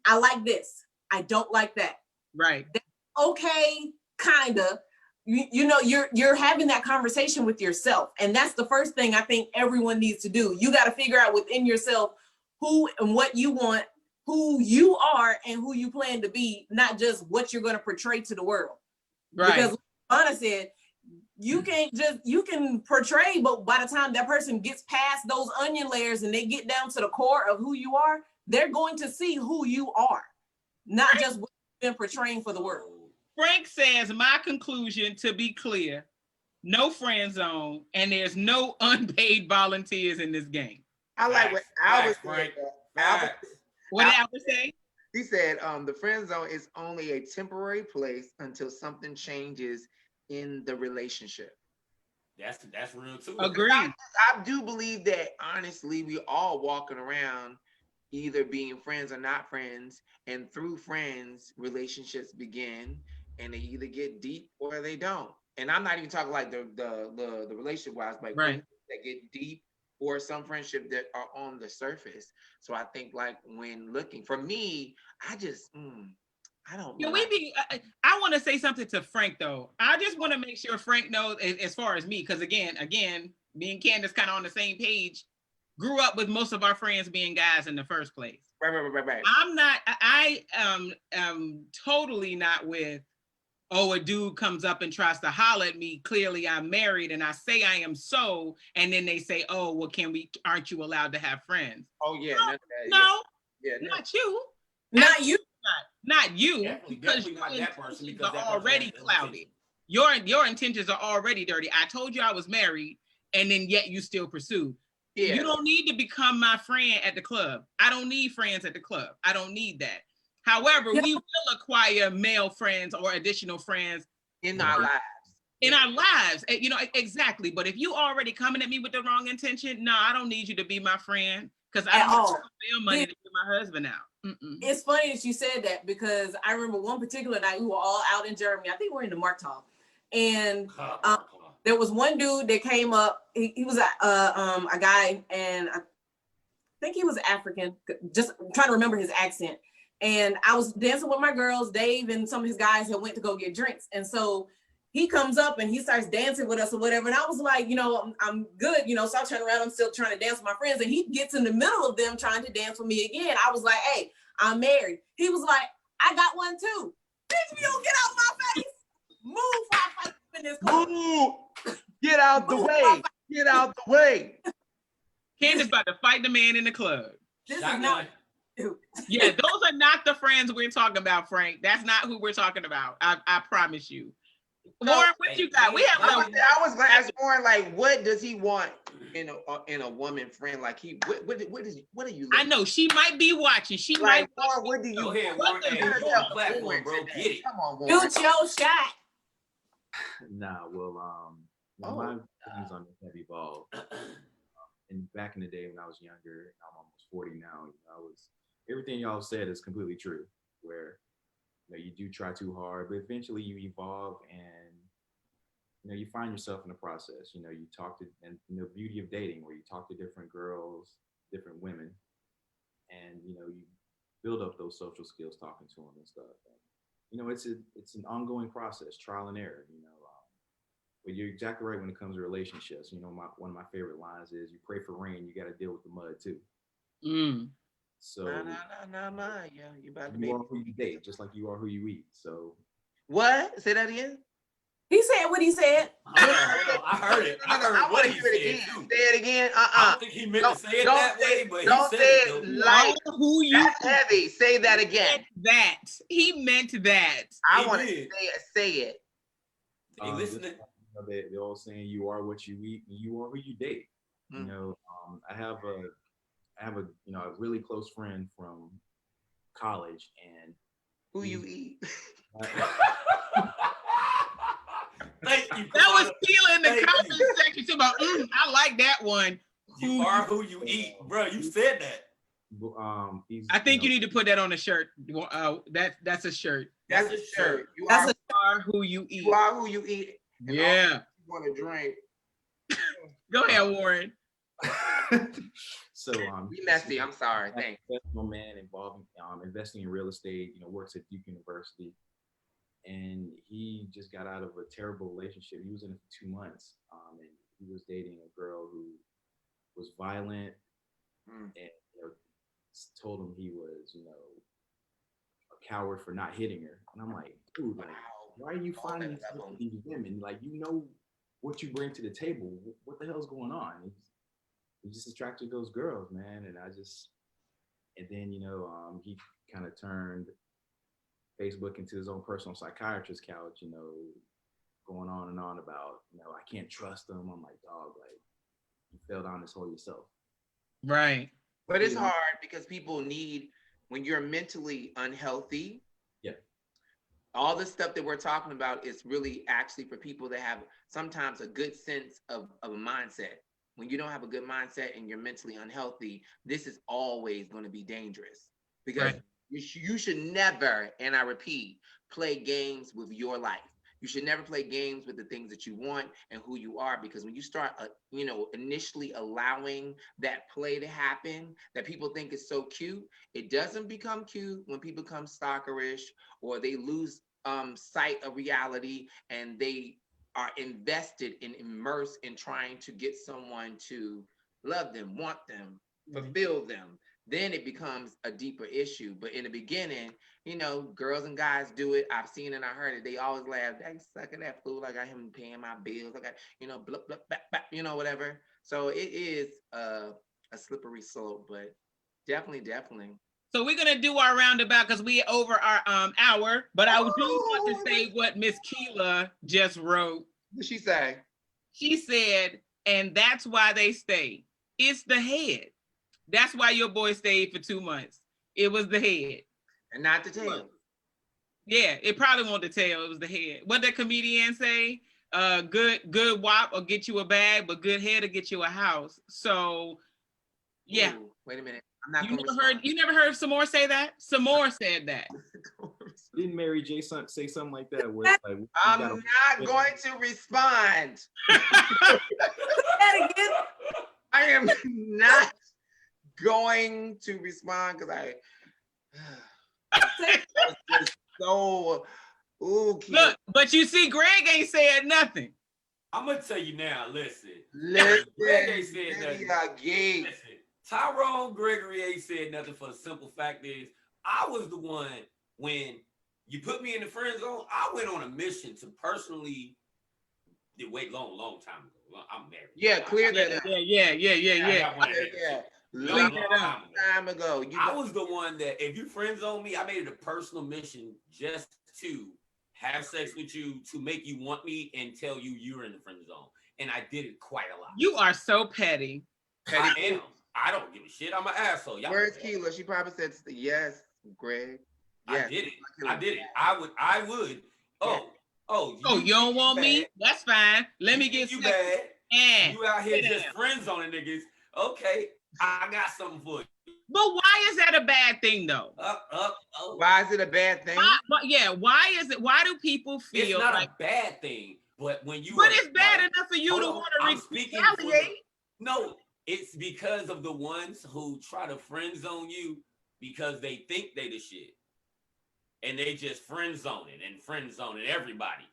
I like this. I don't like that. Right. That's okay, kinda. You know, you're having that conversation with yourself. And that's the first thing I think everyone needs to do. You got to figure out within yourself who and what you want, who you are and who you plan to be, not just what you're going to portray to the world. Right. Because Anna said, you can portray, but by the time that person gets past those onion layers and they get down to the core of who you are, they're going to see who you are, not just what you've been portraying for the world. Frank says, my conclusion, to be clear, no friend zone, and there's no unpaid volunteers in this game. I like what Albert said. What did Albert say? He said, the friend zone is only a temporary place until something changes in the relationship. That's real too. Agreed. I do believe that, honestly, we all walking around either being friends or not friends, and through friends, relationships begin, and they either get deep or they don't. And I'm not even talking like the relationship wise, but right. that get deep, or some friendship that are on the surface. So I think, like, when looking for me, I just I don't know. I want to say something to Frank though. I just want to make sure Frank knows, as far as me, because again, me and Candice kind of on the same page. Grew up with most of our friends being guys in the first place. Right. I am totally not with, oh, a dude comes up and tries to holler at me. Clearly I'm married and I say I am so, and then they say, oh, well, aren't you allowed to have friends? Oh yeah. No, yeah, not you. Not you. Not you. Because your intentions are already clouded. Your intentions are already dirty. I told you I was married, and then yet you still pursued. Yeah. You don't need to become my friend at the club. I don't need friends at the club. I don't need that. However, we will acquire male friends or additional friends in our lives. In our lives, exactly. But if you already coming at me with the wrong intention, no, I don't need you to be my friend, because I don't have real money to get my husband out. It's funny that you said that, because I remember one particular night we were all out in Germany. I think we were in the Markthal, and there was one dude that came up. He was a guy, and I think he was African. Just trying to remember his accent. And I was dancing with my girls. Dave and some of his guys had went to go get drinks, and so he comes up and he starts dancing with us or whatever. And I was like, I'm good, so I turn around, I'm still trying to dance with my friends. And he gets in the middle of them trying to dance with me again. I was like, hey, I'm married. He was like, I got one too. Bitch, you don't get out my face. Move while I fight in this club. Move. Get out the way. Get out the way. Candice about to fight the man in the club. This is not. Yeah, those are not the friends we're talking about, Frank. That's not who we're talking about. I promise you. Warren, what you got? We have. I was gonna ask Warren, like, what does he want in a woman friend? Like, what are you? I know she might be watching. She might. Warren, what do you? Go ahead, Warren. Platform, bro. Get it. Come on, Warren. Shoot your shot. Nah, well, my views on this have evolved. And back in the day when I was younger, I'm almost 40 now. Everything y'all said is completely true. Where you do try too hard, but eventually you evolve, and you find yourself in the process. You talk to, and the beauty of dating, where you talk to different girls, different women, and you build up those social skills talking to them and stuff. And, it's an ongoing process, trial and error. But you're exactly right when it comes to relationships. You know, one of my favorite lines is, "You pray for rain, you got to deal with the mud too." Mm. So Nah, yeah, you about to you make are who you date, just like you are who you eat. So what? Say that again. He said what he said. Hold on. I heard it. I heard I what want to he hear it said again. too. Say it again. I don't think he meant to say it that way, but he don't said say it it though. like Who you that's heavy. Say that again. that. He meant that. I He want to did. say it. Hey, listening. they're all saying you are what you eat, and you are who you date. You Mm. know, I have a a really close friend from college, and Who you eat? Thank you. That was Kamala. Kela in the Thank comment section. She about, I like that one. You are who you eat, bro. You said that. I think you need to put that on a shirt. That's a shirt. That's a shirt. You That's Are who you eat. you are who you eat. And all Yeah. you want to drink. Go ahead, Warren. So Be messy. I'm sorry. Thanks. Professional man involved investing in real estate. You know, works at Duke University, and he just got out of a terrible relationship. He was in it for 2 months, and he was dating a girl who was violent, and told him he was, a coward for not hitting her. And I'm like, dude, like, why are you finding these women? Like, you know what you bring to the table. What the hell's going on? He just attracted to those girls, man. And then, he kind of turned Facebook into his own personal psychiatrist couch, going on and on about, I can't trust them. I'm like, dog, like, you fell down this hole yourself. Right. But it's hard because people need, when you're mentally unhealthy, all the stuff that we're talking about is really actually for people that have sometimes a good sense of a mindset. When you don't have a good mindset and you're mentally unhealthy, this is always going to be dangerous because you should never, and I repeat, play games with your life. You should never play games with the things that you want and who you are, because when you start, initially allowing that play to happen, that people think is so cute, it doesn't become cute when people become stalkerish or they lose sight of reality and they are invested and immersed in trying to get someone to love them, want them, fulfill them. Then it becomes a deeper issue. But in the beginning, girls and guys do it. I've seen and I heard it. They always laugh. They suck at that fool. I got him paying my bills. I got, blah, blah, blah, blah, whatever. So it is a slippery slope, but definitely. So we're gonna do our roundabout because we over our hour. But I do want to say what Miss Kela just wrote. What did she say? She said, and that's why they stay. It's the head. That's why your boy stayed for 2 months. It was the head. And not the tail. Yeah, it probably wasn't the tail. It was the head. What did the comedian say? Good wop will get you a bag, but good head will get you a house. So, yeah. Ooh, wait a minute. I'm not You never heard Samore say that? Samore said that. Didn't Mary J. say something like that? Where it's like, I'm not going to respond. That again? I am not going to respond because so Look, but you see, Greg ain't said nothing. I'm gonna tell you now. Listen. Greg ain't said nothing. Listen, Tyrone, Greggory ain't said nothing. For the simple fact is, I was the one when you put me in the friend zone. I went on a mission to personally. Wait, long time ago. I'm married. Yeah, clear that up. Yeah. Long time ago. I was the one that, if you friend zone me, I made it a personal mission just to have sex with you, to make you want me and tell you you're in the friend zone. And I did it quite a lot. You are so petty. I am. I don't give a shit. I'm an asshole. Y'all. Where's Kela? She probably said yes, Greg. Yes. I did it. I would. You don't want me? That's fine. Let me get you sex. bad. You out here just friend zoning niggas. Okay, I got something for you. But why is that a bad thing though? Why is it a bad thing? Why is it? Why do people feel it's not like a bad thing? But when you it's bad enough for you to want to retaliate. No, it's because of the ones who try to friend zone you because they think they the shit. And they just friend zoning everybody.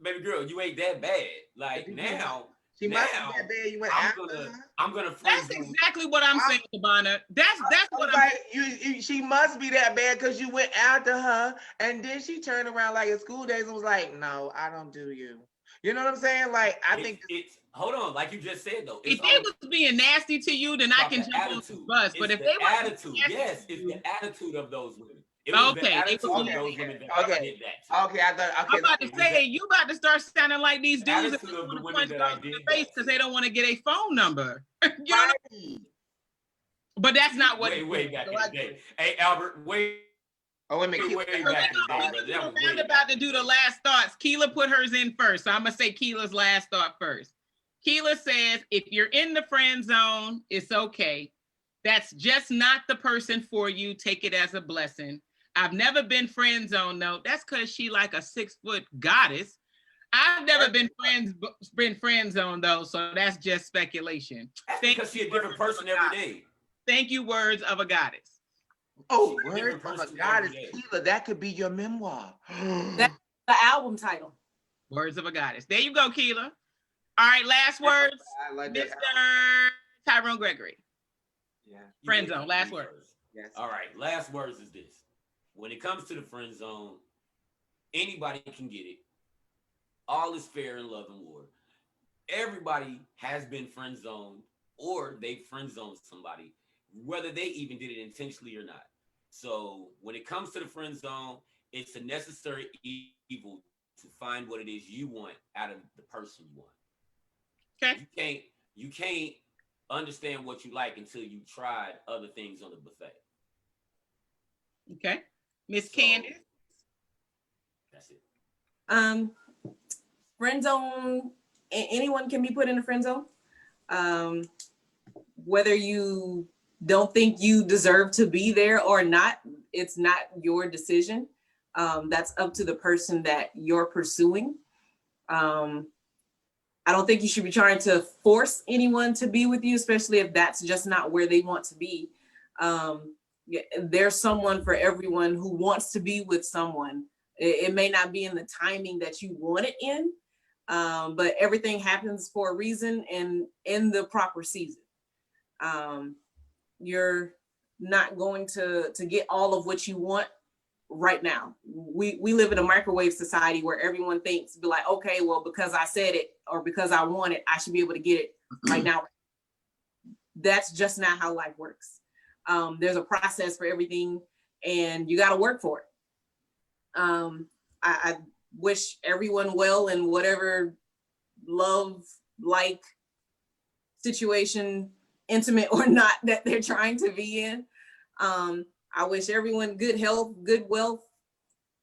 baby girl, you ain't that bad. Like now, she must be that bad. You went after her. I'm gonna That's exactly what I'm saying, Cabana. That's what I'm like. She must be that bad because you went after her, and then she turned around like in school days and was like, "No, I don't do you." You know what I'm saying? Like I think it's hold on, like you just said though. If they was being nasty to you, then I can jump on the bus. But if they were attitude, yes, it's the attitude of those women. It was the attitude of those women that did that. Okay, I thought. Okay, I'm about to say you about to start sounding like these dudes that attitude of the want women to that punch I in the did face because they don't want to get a phone number. You know? But that's not what. Way back in the day. Hey Albert, way wait a minute. Way back in the day, brother. That was way about to do the last thoughts. Keela put hers in first, so I'm gonna say Keela's last thought first. Keela says, if you're in the friend zone, it's okay. That's just not the person for you. Take it as a blessing. I've never been friend zone though. That's because she like a 6-foot goddess. I've never been friend zone though, so that's just speculation. Because she's a different person every day. Thank you, words of a goddess. Oh, words of a goddess, Keela. That could be your memoir. That's the album title. Words of a goddess. There you go, Keela. All right, last words, Mr. Tyrone Greggory. Yeah. Friend zone, last words. Yes. All right, last words is this. When it comes to the friend zone, anybody can get it. All is fair in love and war. Everybody has been friend zoned or they friend zoned somebody, whether they even did it intentionally or not. So when it comes to the friend zone, it's a necessary evil to find what it is you want out of the person you want. Okay. You can't understand what you like until you tried other things on the buffet. Okay. Miss Candice. That's it. Friend zone, anyone can be put in a friend zone. Whether you don't think you deserve to be there or not, it's not your decision. That's up to the person that you're pursuing. I don't think you should be trying to force anyone to be with you, especially if that's just not where they want to be. There's someone for everyone who wants to be with someone. It may not be in the timing that you want it in, but everything happens for a reason and in the proper season. You're not going to get all of what you want right now. We live in a microwave society where everyone thinks, be like, okay, well, because I said it or because I want it, I should be able to get it right now. That's just not how life works. There's a process for everything and you got to work for it. I wish everyone well in whatever love, like situation, intimate or not, that they're trying to be in. I wish everyone good health, good wealth,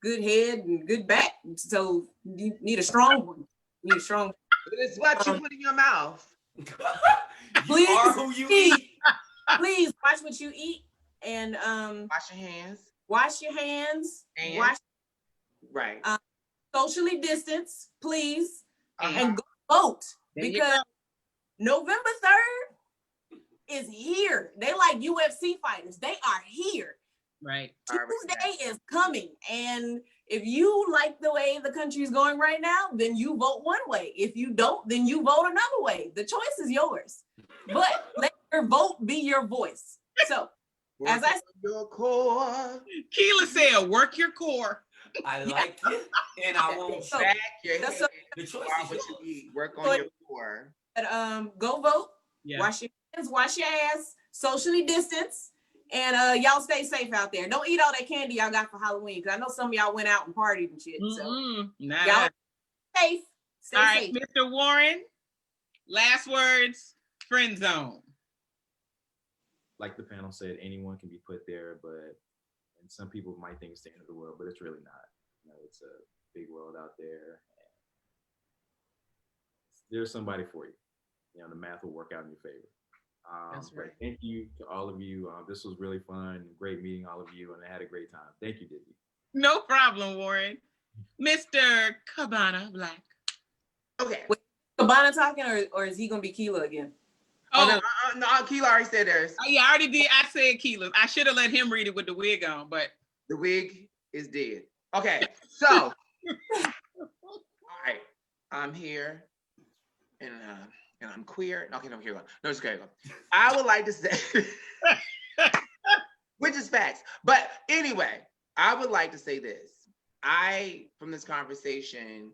good head, and good back. So you need a strong one. You need a strong. It's what you put in your mouth. Please, you are who you eat. Please watch what you eat and wash your hands. Wash your hands. And wash. Right. Socially distance, please, and go vote because November 3rd is here. They like UFC fighters. They are here. Right. Tuesday is coming. And if you like the way the country is going right now, then you vote one way. If you don't, then you vote another way. The choice is yours. But let your vote be your voice. So, as I said, your core. Keela said, work your core. I like it, and I won't back your head. The choice is what you eat. Work on your core. But, go vote. Yeah. Wash your hands. Wash your ass. Socially distance. And y'all stay safe out there. Don't eat all that candy y'all got for Halloween, because I know some of y'all went out and partied and shit. So y'all safe. Stay all right, safe. Mr. Warren, last words, friend zone. Like the panel said, anyone can be put there, and some people might think it's the end of the world, but it's really not. You know, it's a big world out there. There's somebody for you. You know, the math will work out in your favor. That's right. Thank you to all of you. This was really fun. Great meeting all of you, and I had a great time. Thank you, Dizzy. No problem, Warren. Mr. Cabana Blaq. Okay. Wait, Cabana talking, or is he gonna be Kela again? No, Kela already said theirs. Yeah, I already did. I said Kela. I should have let him read it with the wig on, but the wig is dead. Okay, so all right. I'm here and I'm queer. Okay, no, here we go. No, just kidding. I would like to say, which is facts. But anyway, I would like to say this. From this conversation,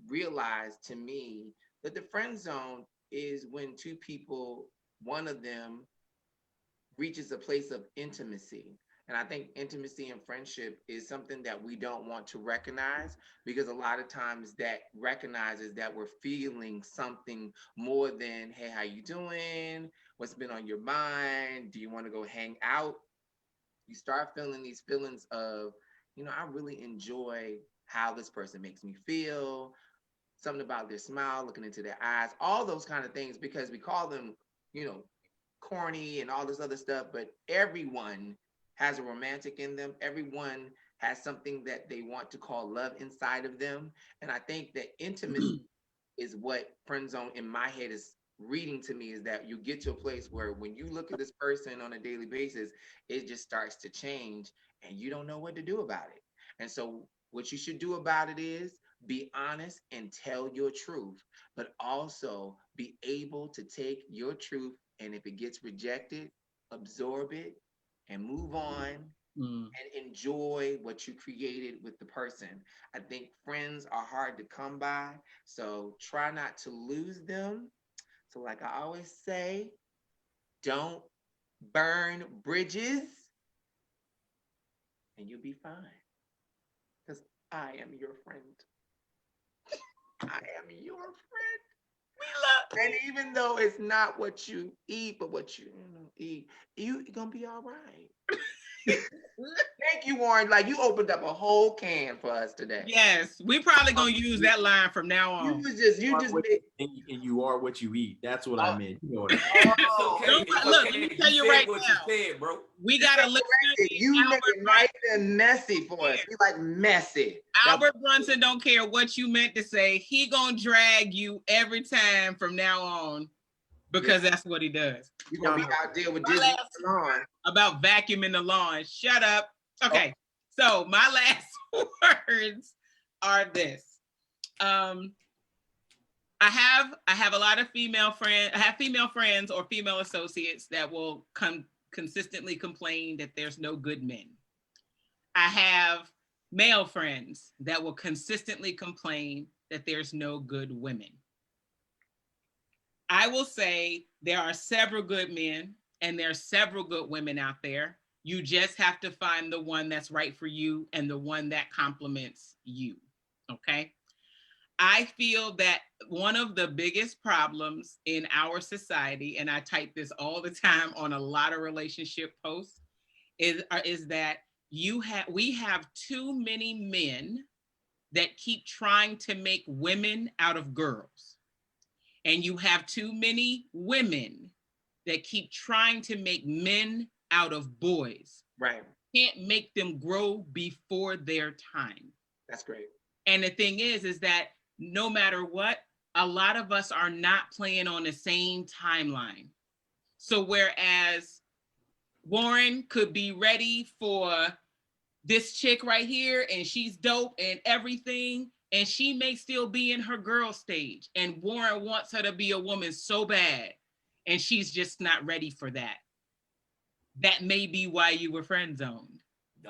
realized to me that the friend zone is when two people, one of them reaches a place of intimacy. And I think intimacy and friendship is something that we don't want to recognize, because a lot of times that recognizes that we're feeling something more than, hey, how you doing? What's been on your mind? Do you want to go hang out? You start feeling these feelings of, I really enjoy how this person makes me feel, something about their smile, looking into their eyes, all those kind of things, because we call them, corny and all this other stuff, but everyone has a romantic in them. Everyone has something that they want to call love inside of them. And I think that intimacy is what friend zone in my head is reading to me, is that you get to a place where when you look at this person on a daily basis, it just starts to change and you don't know what to do about it. And so what you should do about it is be honest and tell your truth, but also be able to take your truth, and if it gets rejected, absorb it and move on and enjoy what you created with the person. I think friends are hard to come by, so try not to lose them. So like I always say, don't burn bridges and you'll be fine, because I am your friend. I am your friend. We love, and even though it's not what you eat, but what you eat, you're gonna be all right. Thank you, Warren. Like, you opened up a whole can for us today. Yes, we probably gonna use that line from now on. And you are what you eat. That's what I meant. You know what I mean? It's okay. It's Look, okay. let me tell you said right what now. you said, bro. We got a listener. You make it nice and messy for us. We like messy. Albert Brunson don't care what you meant to say. He gonna drag you every time from now on, because that's what he does. You're gonna be out there with Disney lawn. About vacuuming the lawn. Shut up. Okay, so my last words are this. I have a lot of female friends. I have female friends or female associates that will consistently complain that there's no good men. I have male friends that will consistently complain that there's no good women. I will say there are several good men and there are several good women out there. You just have to find the one that's right for you and the one that complements you, okay? I feel that one of the biggest problems in our society, and I type this all the time on a lot of relationship posts, is that we have too many men that keep trying to make women out of girls. And you have too many women that keep trying to make men out of boys. Right. Can't make them grow before their time. That's great. And the thing is that no matter what, a lot of us are not playing on the same timeline. So whereas Warren could be ready for this chick right here and she's dope and everything, and she may still be in her girl stage, and Warren wants her to be a woman so bad and she's just not ready for that. That may be why you were friend zoned,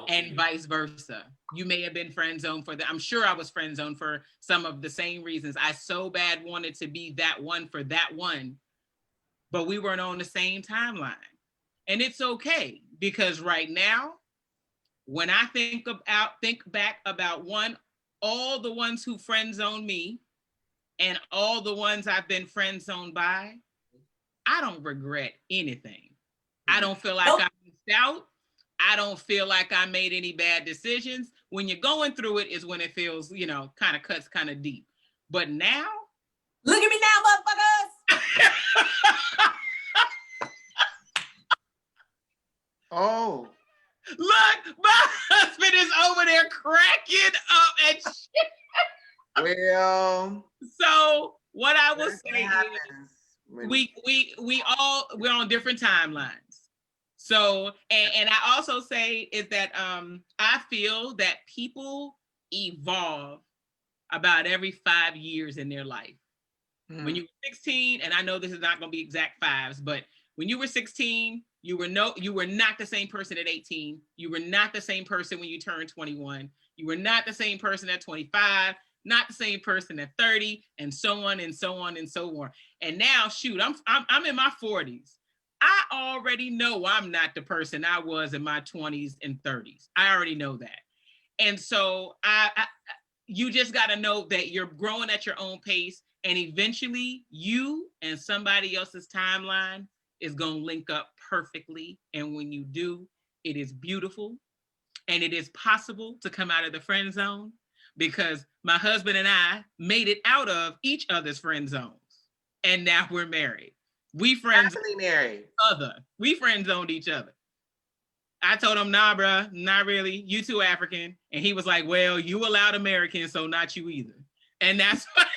and vice versa. You may have been friend zoned I'm sure I was friend zoned for some of the same reasons. I so bad wanted to be that one for that one, but we weren't on the same timeline. And it's okay, because right now, when I think back about all the ones who friend zoned me and all the ones I've been friend zoned by, I don't regret anything. I don't feel like I missed out. I don't feel like I made any bad decisions. When you're going through it is when it feels, kind of cuts kind of deep. But now, look at me now, motherfuckers. Oh. Look, my husband is over there cracking up and shit. Well. So what I will say is we're on different timelines. So, and I also say is that I feel that people evolve about every 5 years in their life. Mm. When you were 16, and I know this is not going to be exact fives, but when you were 16, you were not the same person at 18. You were not the same person when you turned 21. You were not the same person at 25, not the same person at 30, and so on and so on and so on. And now, shoot, I'm in my 40s. I already know I'm not the person I was in my 20s and 30s. I already know that. And so you just got to know that you're growing at your own pace, and eventually you and somebody else's timeline is going to link up perfectly. And when you do, it is beautiful, and it is possible to come out of the friend zone, because my husband and I made it out of each other's friend zones, and now we're married. We friends married. We friend zoned each other. I told him, nah, bruh, not really. You too African. And he was like, well, you allowed Americans, so not you either. And that's what,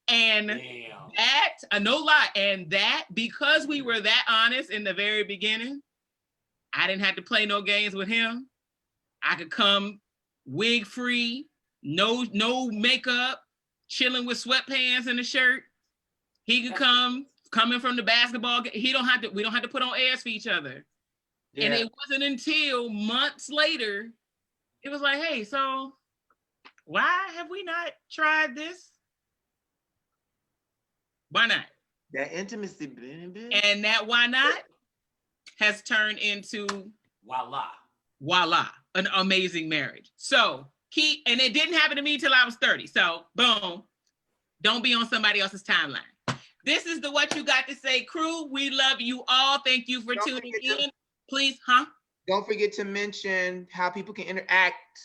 and Damn. that, no lie, and that, because we were that honest in the very beginning, I didn't have to play no games with him. I could come wig free, no makeup, chilling with sweatpants and a shirt. He could coming from the basketball. We don't have to put on airs for each other. Yeah. And it wasn't until months later, it was like, hey, so why have we not tried this? Why not? That intimacy, baby. And that why not has turned into voila, an amazing marriage. So and it didn't happen to me till I was 30. So boom, don't be on somebody else's timeline. This is the What You Got to Say crew. We love you all. Thank you for tuning in. Please, don't forget to mention how people can interact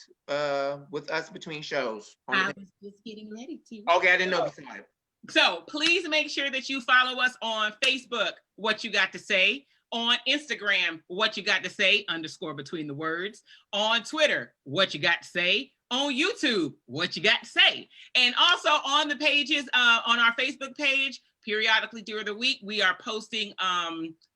with us between shows. I was just getting ready to. Okay, I didn't know if you said it. So please make sure that you follow us on Facebook, What You Got to Say, on Instagram, What You Got to Say, _ between the words, on Twitter, What You Got to Say, on YouTube, What You Got to Say, and also on the pages, on our Facebook page, periodically during the week, we are posting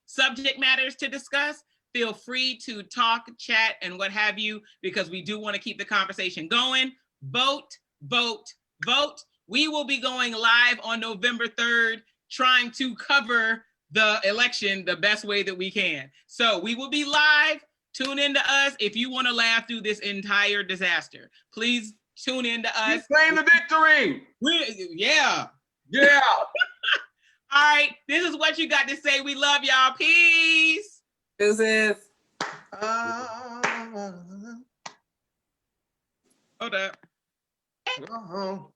subject matters to discuss. Feel free to talk, chat, and what have you, because we do want to keep the conversation going. Vote, vote, vote. We will be going live on November 3rd, trying to cover the election the best way that we can. So we will be live. Tune in to us if you want to laugh through this entire disaster. Please tune in to us. We claim the victory. Yeah. Yeah. All right. This is What You Got to Say. We love y'all. Peace. Joseph. Hold up. Go home.